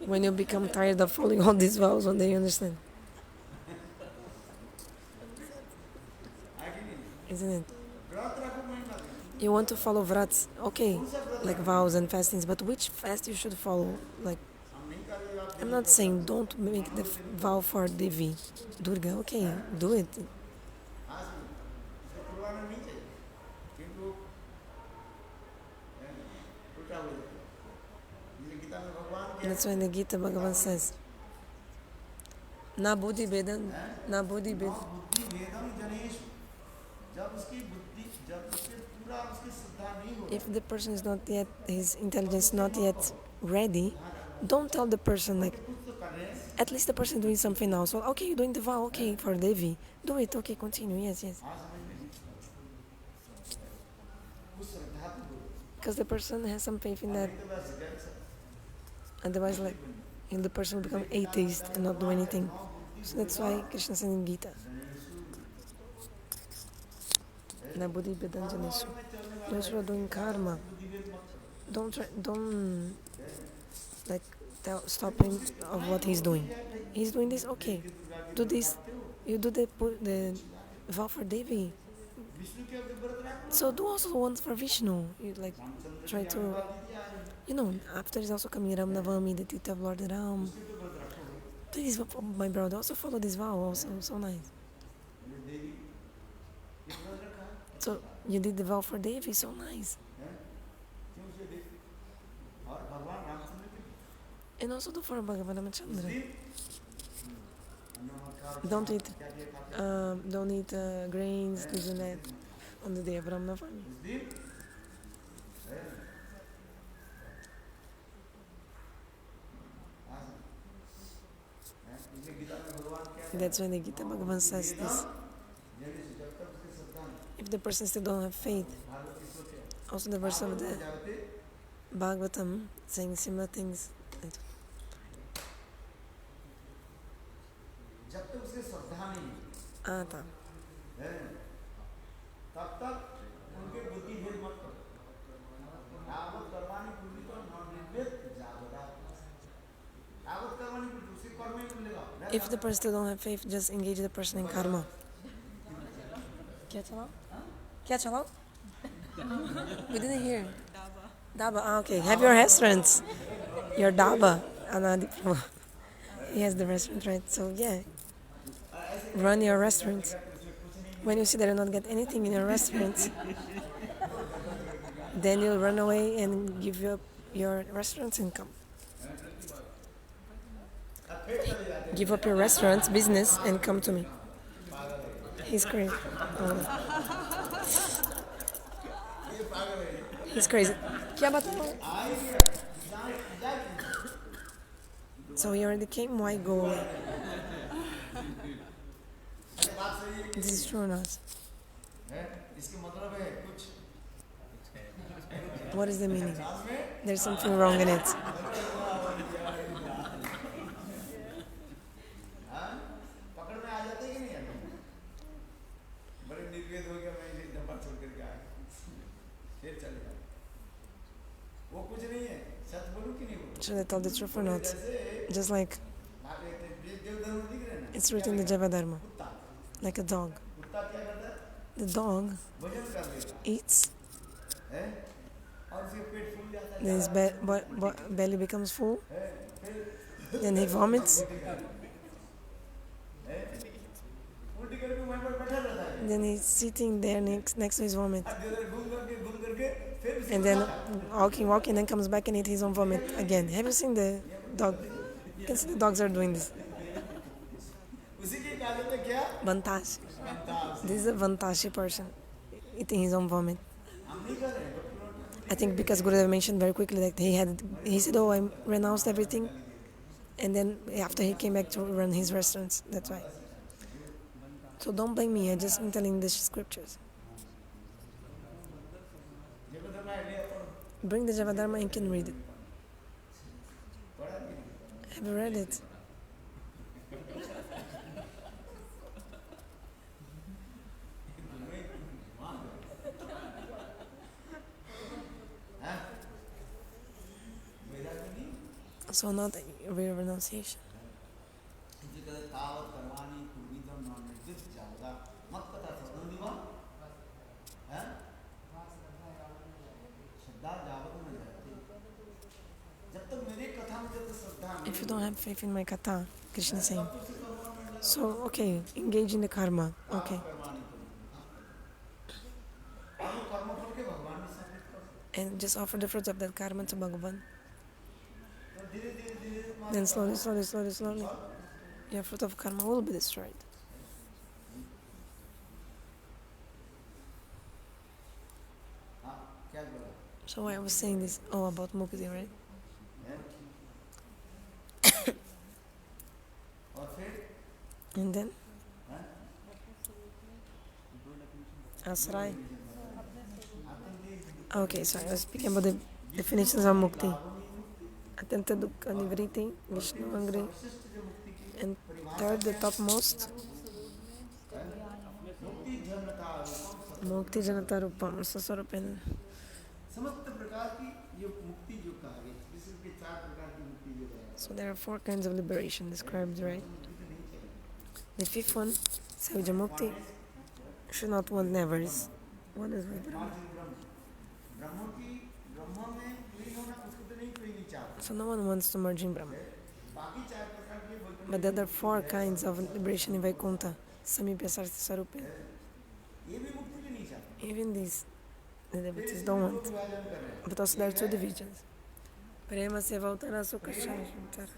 When you become tired of following all these vows, one day you understand. Isn't it? You want to follow vrats, okay, like vows and fastings, but which fast you should follow? Like, I'm not saying don't make the vow for Devi, Durga, okay, do it. That's why in the Gita Bhagavan says, Na buddhi bedam, na buddhi bedam. If the person is not yet, his intelligence not yet ready, don't tell the person like, at least the person doing something now. So, okay, you're doing the vow, okay, for Devi. Do it, okay, continue, yes. Because the person has some faith in that. Otherwise, like, the person will become atheist and not do anything. So that's why Krishna said in Gita, Na buddhi bedam janeshu. Those who are doing karma, don't like stop him of what he's doing. He's doing this, okay, do this. You do the vow for Devi, so do also one for Vishnu. You like try to, after is also coming Ram Navami, the Tita of Lord Ram. Please, my brother, also follow this vow. Also, so nice. So you did the vow for Devi, so nice. And also do for Bhagavan Chandra. Don't eat grains, this and that on the day of Ram Navami. That's when the Gita Bhagavan says this. If the person still don't have faith, also the verse of the Bhagavatam saying similar things. If the person still don't have faith, just engage the person in karma. Kya chalao? We didn't hear. Daba. Okay. Have your restaurants. Your daba. He has the restaurant, right? So yeah, run your restaurant. When you see that you don't get anything in your restaurant, then you'll run away and give up your restaurant's income. Give up your restaurant's business and come to me. He's crazy. He's crazy. So he already came, why go away? This is true or not? What is the meaning? There's something wrong in it. Should I tell the truth or not? Just like it's written in the Jiva Dharma, like a dog. The dog eats और उसके पेट फूल जाता है, then his belly becomes full, then he vomits, उल्टी करके वहीं पर बैठा रहता है, then he's sitting there next to his vomit, और जिधर घूम करके फिर उसी and को then खाता walking, then comes back and eat his own vomit again. Have you seen the dog? You can see the dogs are doing this. है। उसी की आदत है क्या? Vantashi. अंतास। This is a Vantashi person eating his own vomit. हम नहीं कर रहे हैं, doctor I think because Gurudev mentioned very quickly that he said, oh, I renounced everything, and then after he came back to run his restaurants. That's why. So don't blame me. I just am telling the scriptures. Bring the Javadharma and you can read it. Have you read it? So not a real renunciation. तावत कर्माणि कुर्वीतम nonveg Jawada मत कथा सदनुनिवा हैं श्रद्धा जावत न जाती जब तक मेरी कथा में जब तक श्रद्धा If you don't have faith in my katha, Krishna is saying, so okay, engage in the karma. Okay. And just offer the fruits of that karma to Bhagavan. Then slowly, your fruit of karma will be destroyed. So why I was saying this? Oh, about mukti, right? And then? Asrai. Okay, so I was speaking about the definitions of mukti. Atanta dukkha nivriti, Vishnu angry. And third, the topmost, mukti janata rupam, sasarupena. So there are 4 kinds of liberation described, right? The 5th one, Savija Mukti, should not want nevers. One is with Brahma. So no one wants to merge in Brahma. But there are 4 kinds of liberation in Vaikuntha, Samipya Sarthi Sarupa. Even these, the devotees don't want. But also there are 2 divisions. Prema Seva Uttara, Sukha Uttara.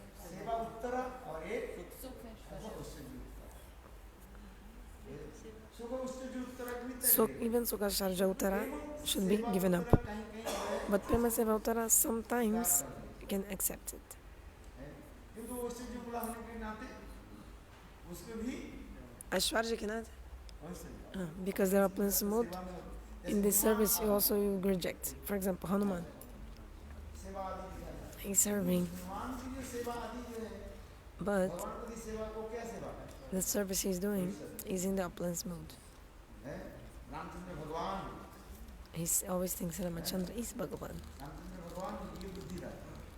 So even Sukha Sharja Uttara should be given up. But Prema Seva Uttara, sometimes you can accept it. Ashwarja cannot. Because there are plans mode. In this service you also reject. For example, Hanuman. He's serving. But the service he's doing is in the uplands mode. He always thinks Ramachandra is Bhagavan.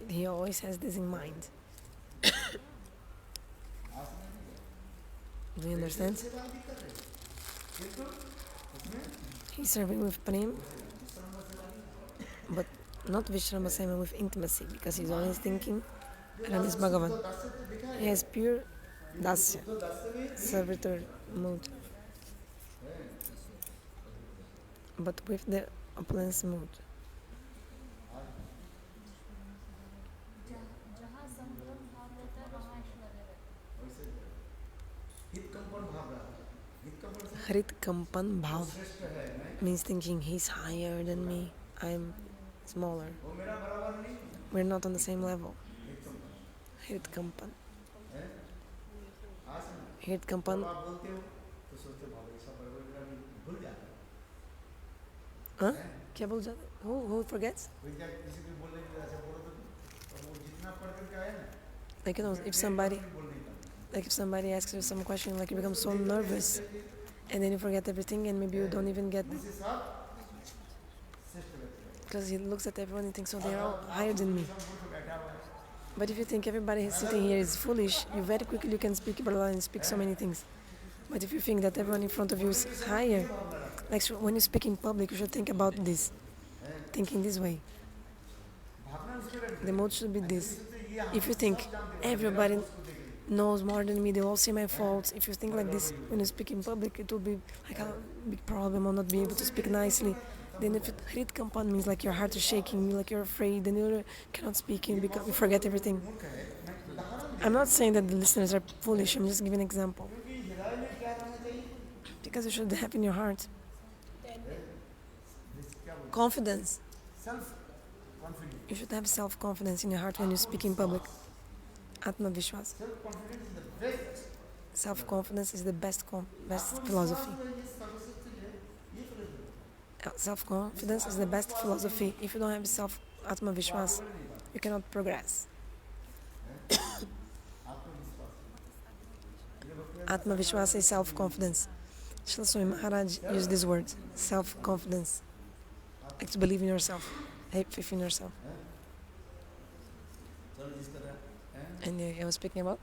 He always has this in mind. Do you understand? He's serving with prem, but not Vishrama with intimacy, because he's always thinking Ram is Bhagavan. He has pure dasya, servitor mood, but with the opulence mood. Hrit Kampan Bhav means thinking he's higher than me, I'm smaller. We're not on the same level. Hrit Kampan. Hrit Kampan. Huh? क्या बोल जाते? Who forgets? Like, you know, if somebody asks you some question, like you become so nervous, and then you forget everything, and maybe you don't even get, because he looks at everyone and thinks, oh, they're all higher than me. But if you think everybody who's sitting here is foolish, you very quickly can speak Bala and speak so many things. But if you think that everyone in front of you is higher, like when you speak in public, you should think about this. thinking this way. भावना उसमें रख The mode should be this. ये If you think everybody knows more than me, they all see my faults. If you think like this when you speak in public, it will be like a big problem. I'll not be able to speak nicely. Then if hrit kampan means like your heart is shaking, like you're afraid, then you cannot speak, you forget everything. I'm not saying that the listeners are foolish, I'm just giving an example. क्योंकि हृदय में क्या रहना चाहिए Because you should have in your heart क्या बोलते confidence. Self confidence You should have self-confidence in your heart when you speak in public. Atma-vishwas. Self confidence is the best Self-confidence is the best philosophy. Self-confidence is the best philosophy. If you don't have self-atma-vishwas, you cannot progress. Atma-vishwas is self-confidence. Srila Maharaj used this word, self-confidence. Like to believe in yourself, have faith in yourself. And I was speaking about?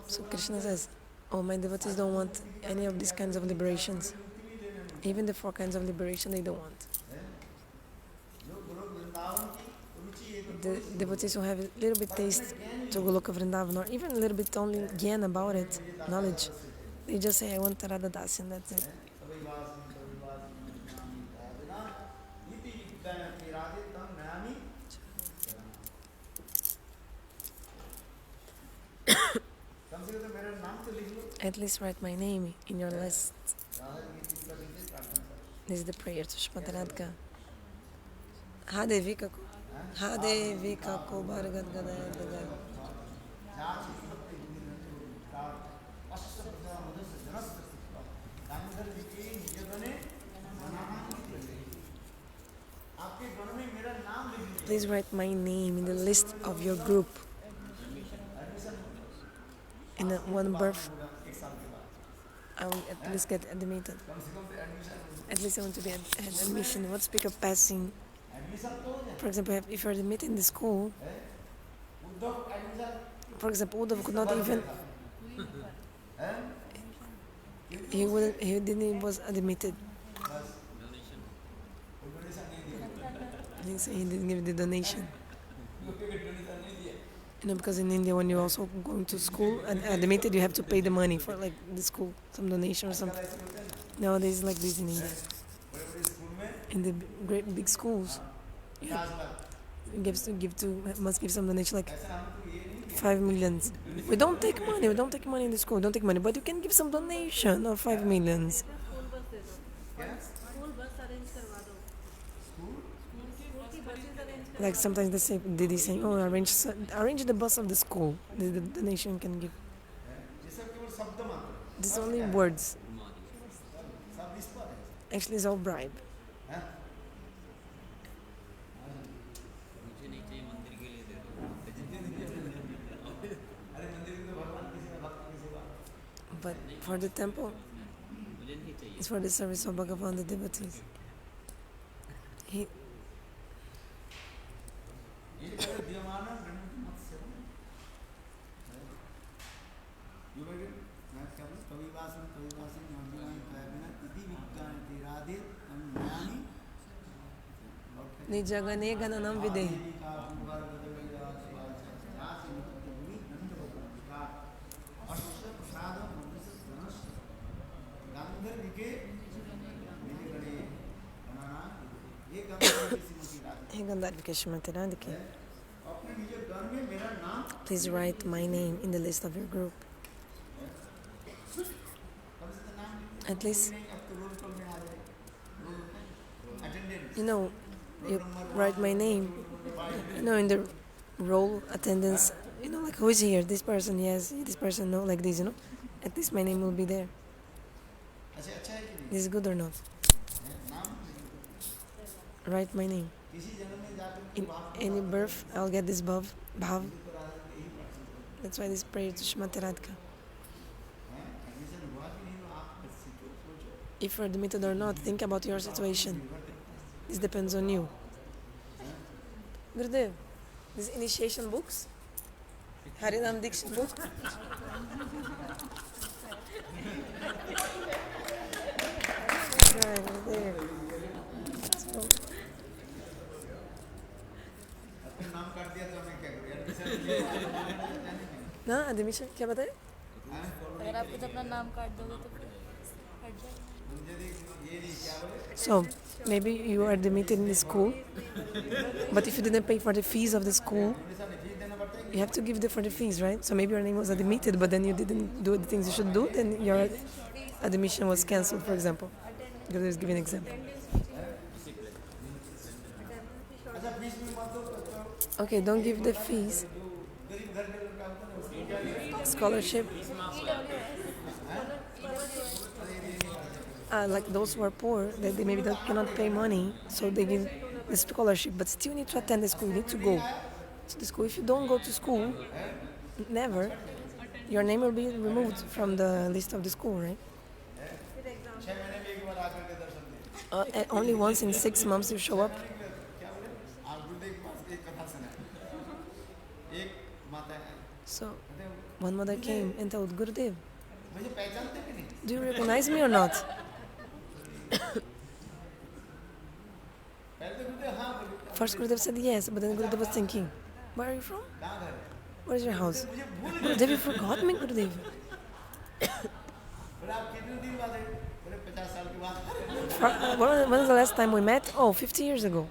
So Krishna says, oh, my devotees don't want any of these kinds of liberations. Even the 4 kinds of liberation they don't want. The devotees who have a little bit taste to Goloka Vrindavan, or even a little bit only gyan about it, knowledge, they just say, I want Narada Das, and that's it. At least write my name in your list. This is the prayer to Shrimati Radhika. Hadevika ko bhargat gadaya gadaya. Please write my name in the list of your group. In one birth, I will at least get admitted. At least I want to be admission. What speak of passing? For example, if you're admitted in the school, for example, Uddhav could not even. He didn't was admitted. He didn't give the donation. Because in India, when you're also going to school and admitted, you have to pay the money for like the school, some donation or something. Nowadays, it's like this in India. In the great big schools, must give some donation like 5 millions. We don't take money in the school. We don't take money, but you can give some donation of 5 millions. Like sometimes they say, Didi saying, oh, arrange the bus of the school. The donation can give. These only words. Actually, it's all bribe. But for the temple, it's for the service of Bhagavan, the devotees. Nijagane gananam vide. Please write my name in the list of your group. At least, you write my name, in the roll attendance, like who is here? This person, yes, this person, no, like this, At least my name will be there. This is good or not? Write my name. In any birth, I'll get this bhav. That's why this prayer to Shrimati Radhika. If you're admitted or not, think about your situation. This depends on you. Gurudev, these initiation books, Harinam Diksha book. Right there. So, अपने नाम काट दिया तो मैं क्या करूँ यार? ना admission क्या बताए? अगर आप कुछ अपना नाम काट दोगे तो फिर हट जाएगा. ये नहीं क्या बोले? So maybe you are admitted in the school, but if you didn't pay for the fees of the school, you have to give for the fees, right? So maybe your name was admitted, but then you didn't do the things you should do, then your admission was cancelled, for example. Gurudev is giving an example. Okay, don't give the fees. Scholarship. Like those who are poor, they maybe cannot pay money, so they give the scholarship, but still need to attend the school. You need to go to the school. If you don't go to school, never, your name will be removed from the list of the school, right? Only once in 6 months you show up. So one mother came and told Gurudev, do you recognize me or not? First Gurudev said yes, but then Gurudev was thinking, where are you from? Where is your house? Gurudev, you forgot me, Gurudev. When was the last time we met? Oh, 50 years ago.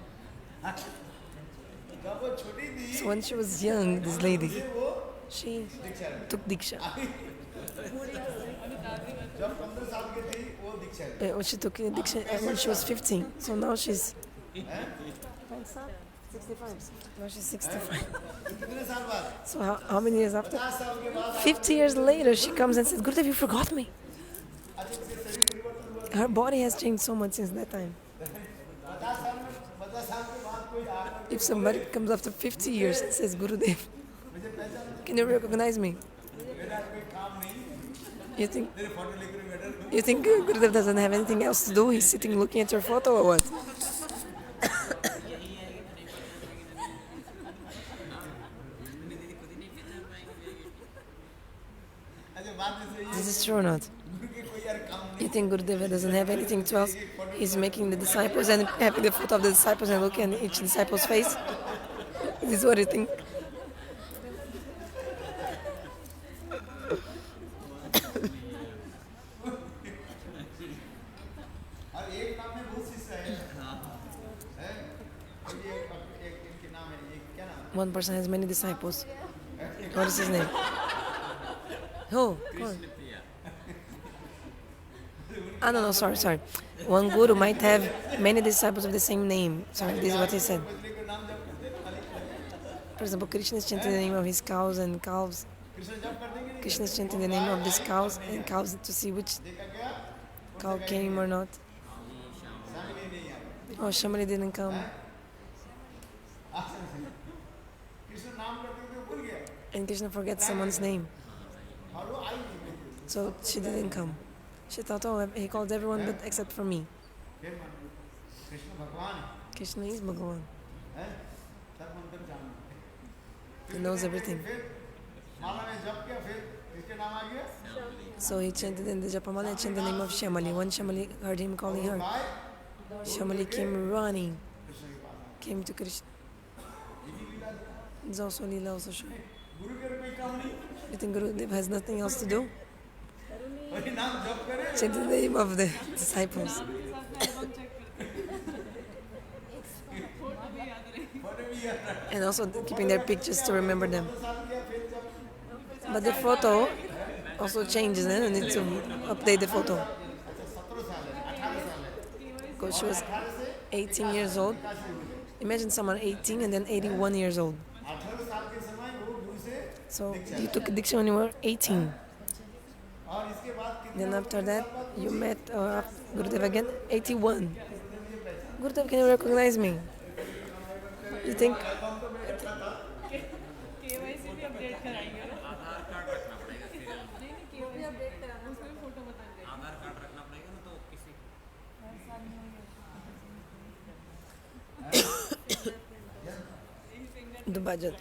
So when she was young, this lady, she took Diksha. She took Diksha when she was 15. So now she's 65. Now she's 65. So how many years after? 50 years later, she comes and says, Gurudev, you forgot me. Her body has changed so much since that time. If somebody comes after 50 years and says, Gurudev, can you recognize me? You think Gurudev doesn't have anything else to do? He's sitting looking at your photo or what? This is true or not? You think Gurudev doesn't have anything to else? He's making the disciples and having the photo of the disciples and looking at each disciple's face? This is what you think? One person has many disciples. What is his name? Who? No, sorry. One guru might have many disciples of the same name. Sorry, this is what he said. For example, Krishna is chanting the name of his cows and calves. Krishna is chanting the name of these cows and calves to see which cow came or not. Oh, Shamali didn't come. And Krishna forgets someone's name. So she didn't come. She thought, oh, he called everyone but except for me. Krishna is Bhagavan. He knows everything. So he chanted in the Japamala and chanted the name of Shamali. When Shamali heard him calling her, Shamali came running, came to Krishna. It's also Lila also shown. You think Gurudev has nothing else to do? Check the name of the disciples. And also keeping their pictures to remember them. But the photo also changes, and I need to update the photo. Because she was 18 years old. Imagine someone 18 and then 81 years old. So you took Diksha when you were 18. Then after that, you met Gurudev again, 81. Gurudev, can you recognize me? You think? The bhajana.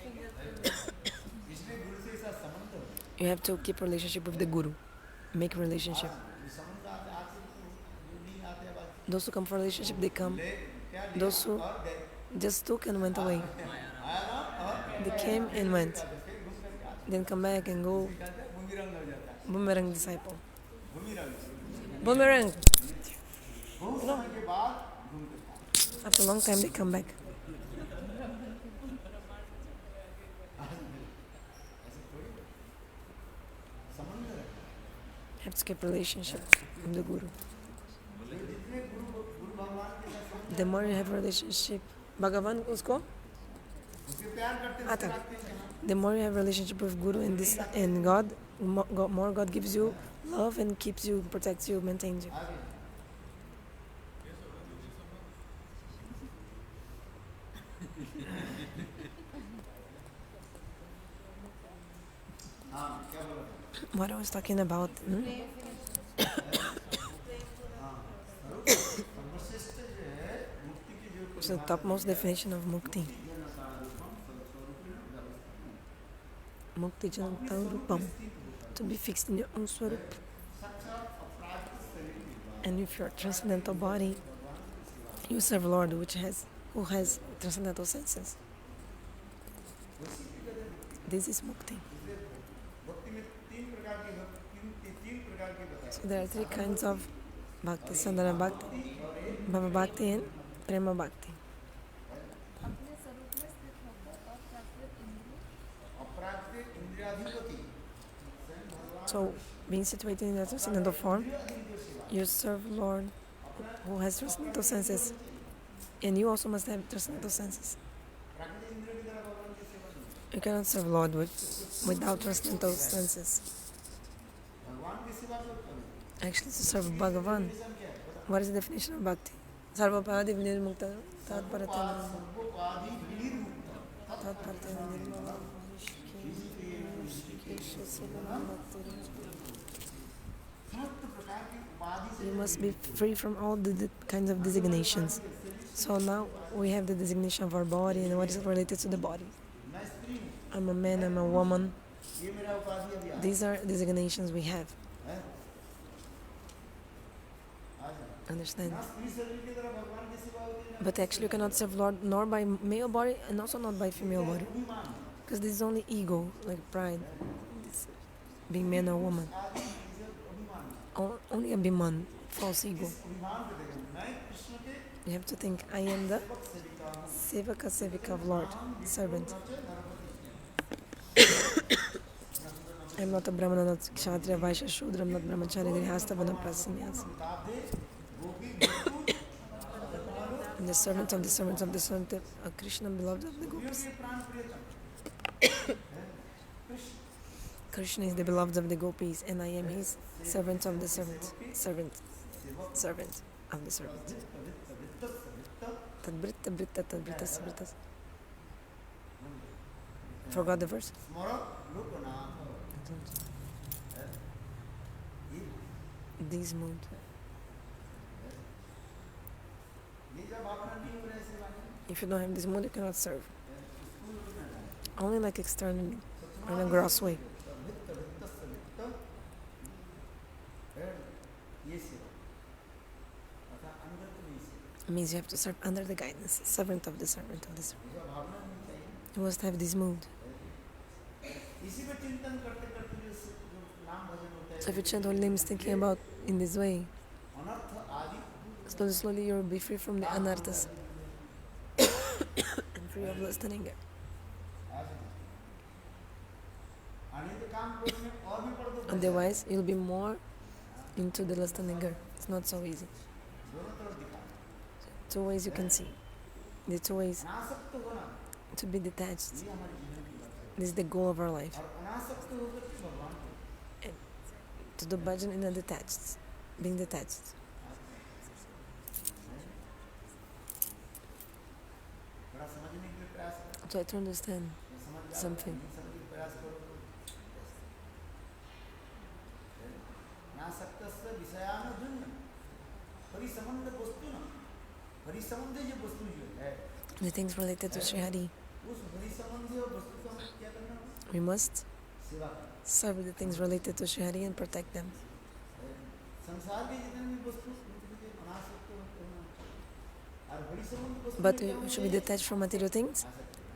You have to keep relationship with the Guru. Make relationship. Those who come for relationship, they come. Those who just took and went away, they came and went, then come back and go. Boomerang disciple. Boomerang. No. After a long time, they come back. Have to keep relationship with the Guru. The more you have relationship, Bhagavan usko? Ata. The more you have relationship with Guru and God, more God gives you love and keeps you, protects you, maintains you. What I was talking about. It's the topmost definition of mukti. Mukti jananta rupam. To be fixed in your own svarupa. And with your transcendental body, you serve Lord who has transcendental senses. This is mukti. So there are three kinds of bhakti: sadhana bhakti, bhava bhakti, and prema bhakti. So, being situated in a transcendental form, you serve Lord who has transcendental senses, and you also must have transcendental senses. You cannot serve Lord without transcendental senses. Actually, to serve Bhagavan, what is the definition of bhakti? Sarvapadi vinirmukta tatparatena nirmala. You must be free from all the kinds of designations. So now we have the designation of our body and what is related to the body. I'm a man, I'm a woman. These are designations we have. Understand? But actually you cannot serve Lord nor by male body and also not by female body. Because this is only ego, like pride. This being man or woman. Only a Bhiman, false ego. You have to think, I am the sevaka of Lord, servant. I'm not a Brahmana, not Kshatriya, Vaishya, Shudra, I'm not Brahmachari, grihastha, vanaprasanyas. I'm the servant of the servants of the servant of Krishna, beloved of the gopis. Krishna is the beloved of the gopis, and I am his servant of the servant of the servant. Tadbritta, britta, tadbritas, britas. Forgot the verse? This mood. If you don't have this mood, you cannot serve. Only like externally, in a gross way. It means you have to serve under the guidance, servant of the servant of the servant. You must have this mood. So if you chant holy names thinking about in this way, slowly you'll be free from the anarthas and free of lust and anger. Otherwise, you'll be more into the lust and anger. It's not so easy. Two ways you can see. The two ways to be detached. This is the goal of our life. And to do bhajana in a detached, being detached. Try to understand something. The things related to Sri Hari. We must सेवा करें। serve the things related to Shri Hari and protect them. संसार की जितने भी वस्तु उनके अनासक्त होते हैं और बड़ी संबंध वस्तु But we should be detached from material things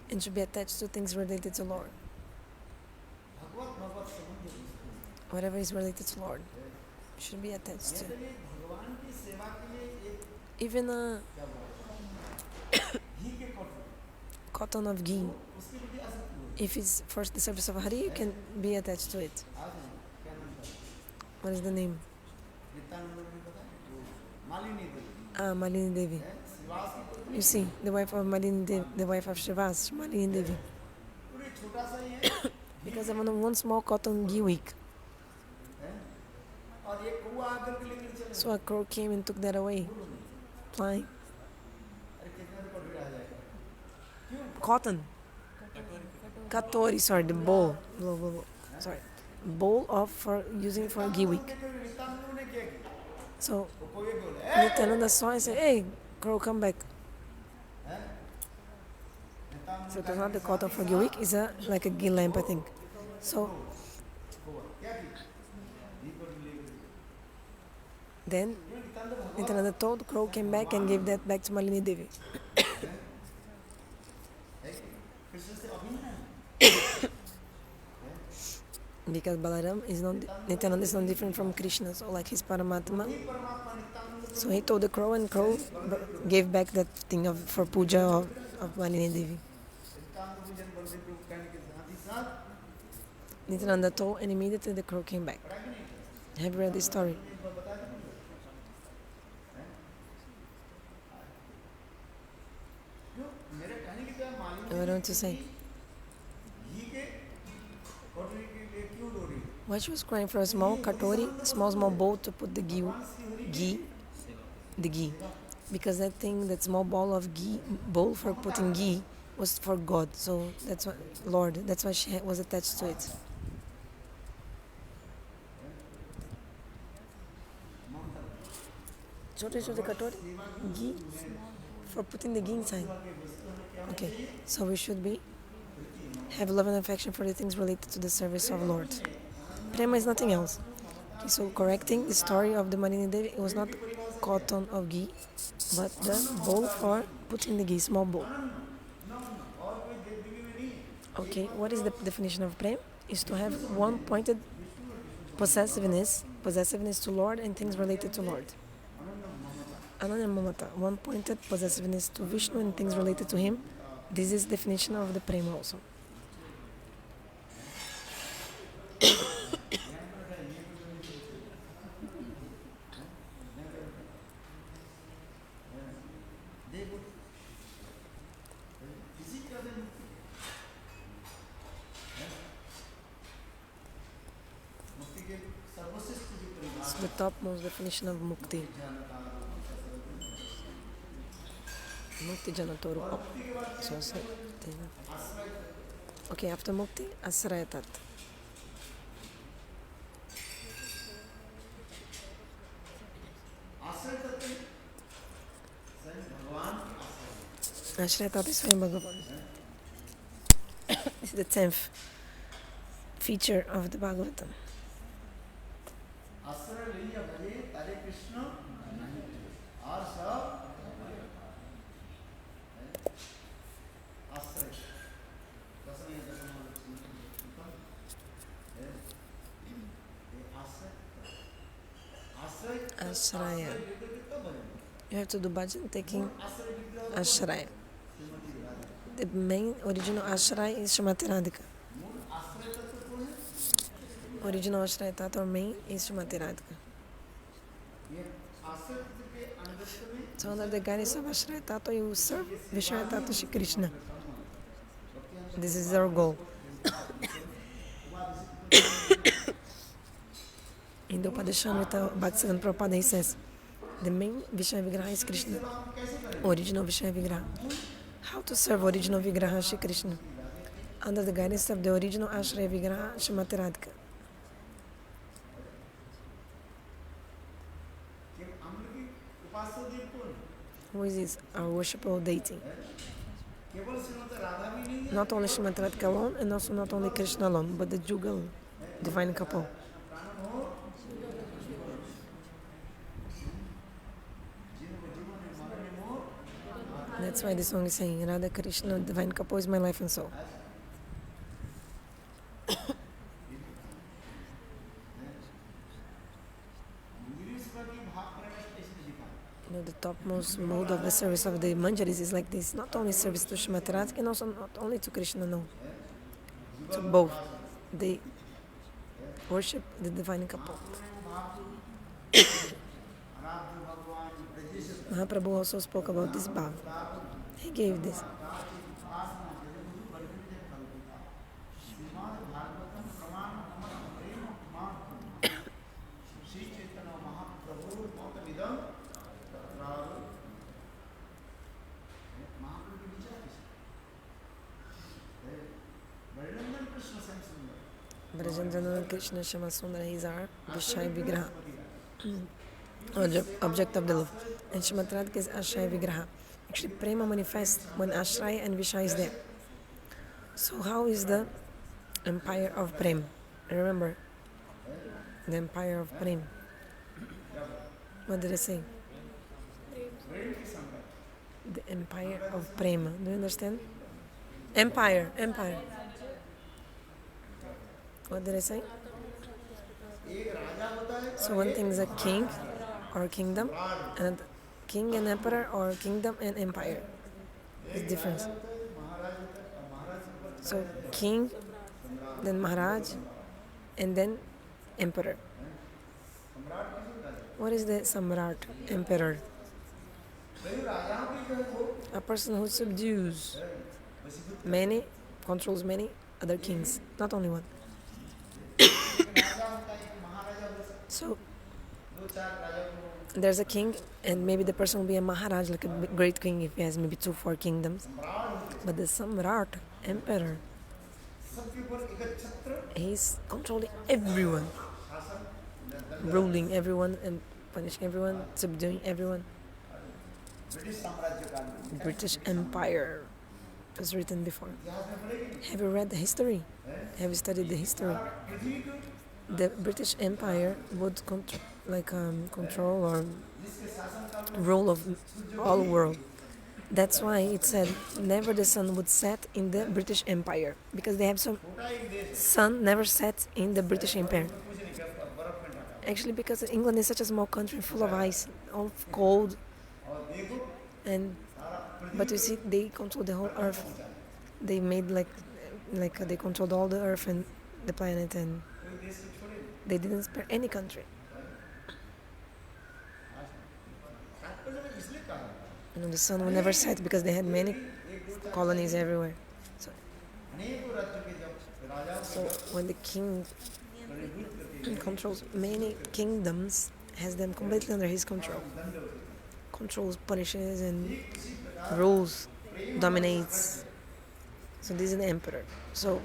and should be attached to things related to Lord. भगवत भगवत संबंध वस्तु Whatever is related to Lord should be attached to. भगवान की सेवा के लिए एक Even क्या बोलते हैं घी के कटोरे cotton of ghee, उसके लिए आसक्त हुए if it's for the service of Hari, you can be attached to it. आज हैं क्या नाम था What is the name? Nityanand ने पता है मालिनी देवी Malini Devi. श्रीवास की पुत्री You see, the wife of Malini Devi, the wife of Shivas, Malini Devi. पूरे छोटा सा ही है Because of one small cotton ghee wick. और एक कौवा आकर के लेकर चले So a crow came and took that away, flying. अरे कितने में कटोरे आ जाएगा Cotton. Katori, sorry, the bowl. Sorry. Bowl of for using for ghee wick. Nityanand ने क्या किया So वो कोई बोले Nityananda saw and said, hey, crow, come back. Nityanand So it was not the cotton for ghee wick, it's like a ghee lamp, I think. So कौवा क्या किया घी पर लेकर then नित्यानंद भगवान Nityananda told, crow came back and gave that back to Malini Devi. Krishna से अभिन्न है Because Balaram is not, Nityananda is not different from Krishna, so like his Paramatma. परमात्मा Nityanand So he told the crow and crow gave back that thing for puja of Malini Devi. Nityanand पूजन बलदेव प्रभु कहने के साथ ही साथ Nityananda told and immediately the crow came back. Have you read this story? बता दें जो मेरे कहने की क्या मालूम I want to say, घी के कटोरी के लिए क्यों डो रही है why she was crying for a small katori, small bowl to put the ghee, because that thing, that small bowl of ghee, bowl for putting ghee, was for God. So that's why, Lord, that's why she was attached to it. Chote katori, ghee, for putting the ghee inside. Okay, so we should have love and affection for the things related to the service of Lord. Prema is nothing else. Okay, so correcting the story of the Malini Devi, it was not cotton of ghee, but the bowl for putting the ghee, small bowl. Okay, what is the definition of prem? Is to have one-pointed possessiveness to Lord and things related to Lord. Ananya Mamata, one-pointed possessiveness to Vishnu and things related to him. This is definition of the prema also. It's the topmost definition of mukti. Mukti janatoru. Okay, after mukti, asrayatat. Ashrayatat is Swayam Bhagavan. This is the 10th feature of the Bhagavatam. Ashraya. You have to do bhajan taking ashraya. The main original ashraya is Srimati Radhika. Original ashraya tata or main is Srimati Radhika. So under the guidance of ashraya tata, you serve Vishaya tata Shri Krishna. This is our goal. In the Upadeshamrita, Bhaktivedanta Prabhupada, he says, the main Vishaya Vigraha is Krishna. Original Vishaya Vigraha. How to serve original Vigraha Shri Krishna? Under the guidance of the original Ashraya Vigraha, Srimati Radhika. Who is this? Our worshipful deity. केवल श्रीमती राधा भी नहीं है, Not only Srimati Radhika alone, and also not only Krishna alone, but the Jugal, divine couple. प्राण हो That's why the song is saying, Radha Krishna, divine couple is my life and soul. The topmost mode of the service of the manjaris is like this. Not only service to Srimati Radhika, and also not only to Krishna, no. To both. They worship the divine couple. Mahaprabhu also spoke about this bhav. He gave this. Brajendra Krishna Shama Sundara, he is our Vishaya Vigraha, object of the love. And Srimati Radhika is Ashraya Vigraha. Actually, Prema manifests when Ashraya and Vishaya is there. So how is the empire of Prem? Remember, the empire of Prem. What did I say? The empire of Prema. Do you understand? Empire. What did I say? So one thing is a king or kingdom, and king and emperor or kingdom and empire. There's difference. So king, then Maharaj, and then emperor. What is the Samrat, emperor? A person who subdues many, controls many other kings, not only one. So there's a king, and maybe the person will be a Maharaj, like a great king if he has maybe 2-4 kingdoms. But the Samrat, emperor, he's controlling everyone, ruling everyone and punishing everyone, subduing everyone. British Empire was written before. Have you read the history? Have you studied the history? The British Empire would control or rule of all world. That's why it said never the sun would set in the British Empire, because they have some sun never sets in the British Empire. Actually, because England is such a small country full of ice, all cold, but you see, they control the whole earth. They made like they controlled all the earth and the planet, and they didn't spare any country. The sun will never set because they had many colonies everywhere. So when the king controls many kingdoms, has them completely under his control, controls, punishes, and rules, dominates. So this is the emperor. So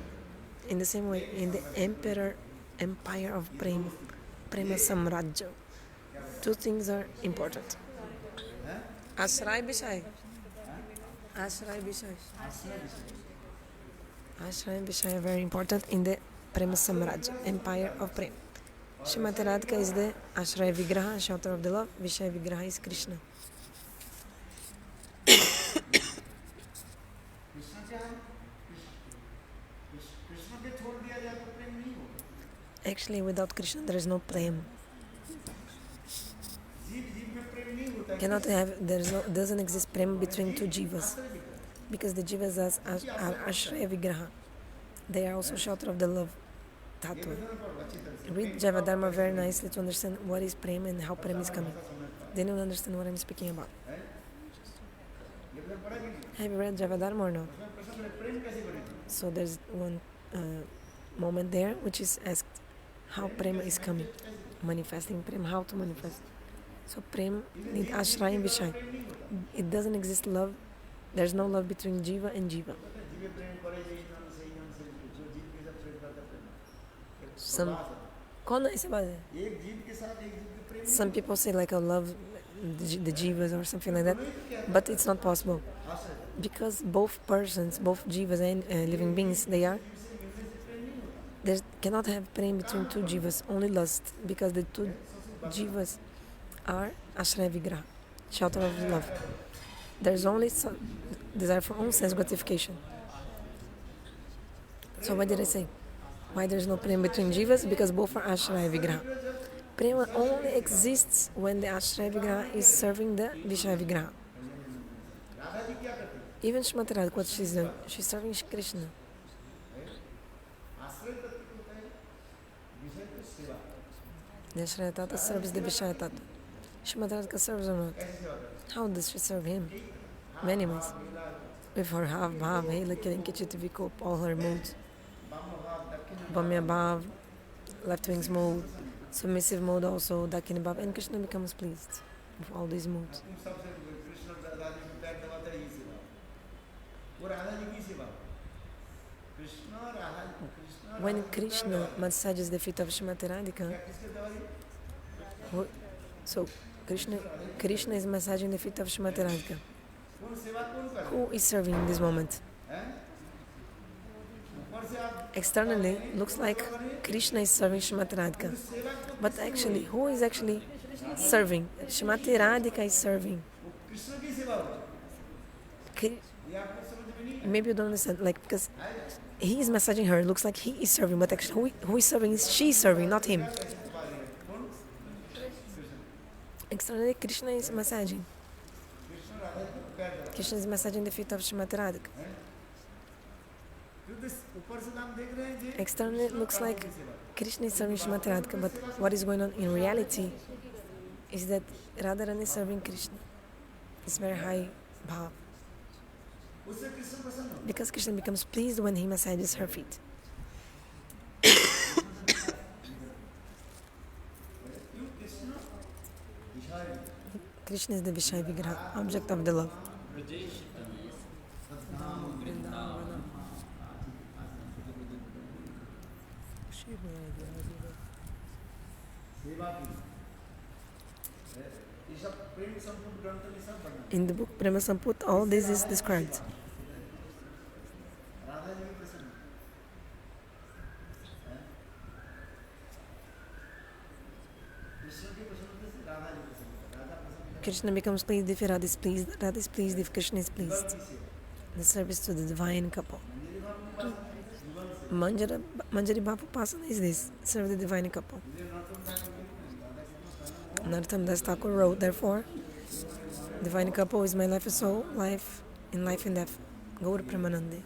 in the same way, in the empire of Prema Samrajya, two things are important. Ashray Vishaya. Ashray Vishaya are very important in the Prema Samrajya, empire of Prem. Srimati Radhika is the Ashraya Vigraha, shelter of the love. Vishaya Vigraha is Krishna. Actually, without Krishna, there is no Prem. Doesn't exist Prem between two Jivas, because the Jivas are Ashraya Vigraha. They are also shelter of the love, tattva. Read Javadharma very nicely to understand what is Prem and how Prem is coming. Then you'll understand what I'm speaking about. Have you read Javadharma or not? So there's one moment there which is asked how Prem is coming, manifesting Prem, how to manifest. So Prem need Ashraya and Vishaya. It doesn't exist love. There's no love between Jiva and Jiva. Some people say like I love the Jivas or something like that, but it's not possible. because both persons, both jivas and living beings, there cannot have prem between two jivas, only lust, because the two jivas are ashraya vigraha, shelter of love. There's only desire for own sense gratification. So what did I say? Why there's no prema between jivas? Because both are ashraya vigraha. Prema only exists when the ashraya vigraha is serving the vishaya vigraha. Even Shrimati Radha, what she's doing, she's serving Krishna. The Ashraya Tattva serves the Vishaya Tattva. Shrimati Radha serves or not? How does she serve him? Many ways. With her half bhav, hela kirinkichiti vikop, all her moods. Bhamya bhav, left wings mode, submissive mode also, dakini bhav, and Krishna becomes pleased with all these moods. When Krishna massages the feet of Shrimati Radhika, so Krishna is massaging the feet of Shrimati Radhika. Who is serving in this moment? Externally, looks like Krishna is serving Shrimati Radhika. But actually, who is actually serving? Shrimati Radhika is serving. Maybe you don't understand, because he is massaging her, looks like he is serving, but actually who is serving is she serving, not him. Externally, Krishna is massaging. Krishna is massaging the feet of Shrimati Radhika. Externally, it looks like Krishna is serving Shrimati Radhika, but what is going on in reality is that Radharani is serving Krishna. It's very high bhav. Because Krishna becomes pleased when he massages her feet. Krishna is the Vishaya Vigraha, object of the love. In the book Prema Samput, all this is described. Krishna becomes pleased if Radha is pleased, Radha is pleased if Krishna is pleased. The service to the divine couple. Manjari Bhav Upasana is this, serve the divine couple. Narottam Das Thakur wrote, therefore, divine couple is my life and soul, life in death. Gaur Premanande.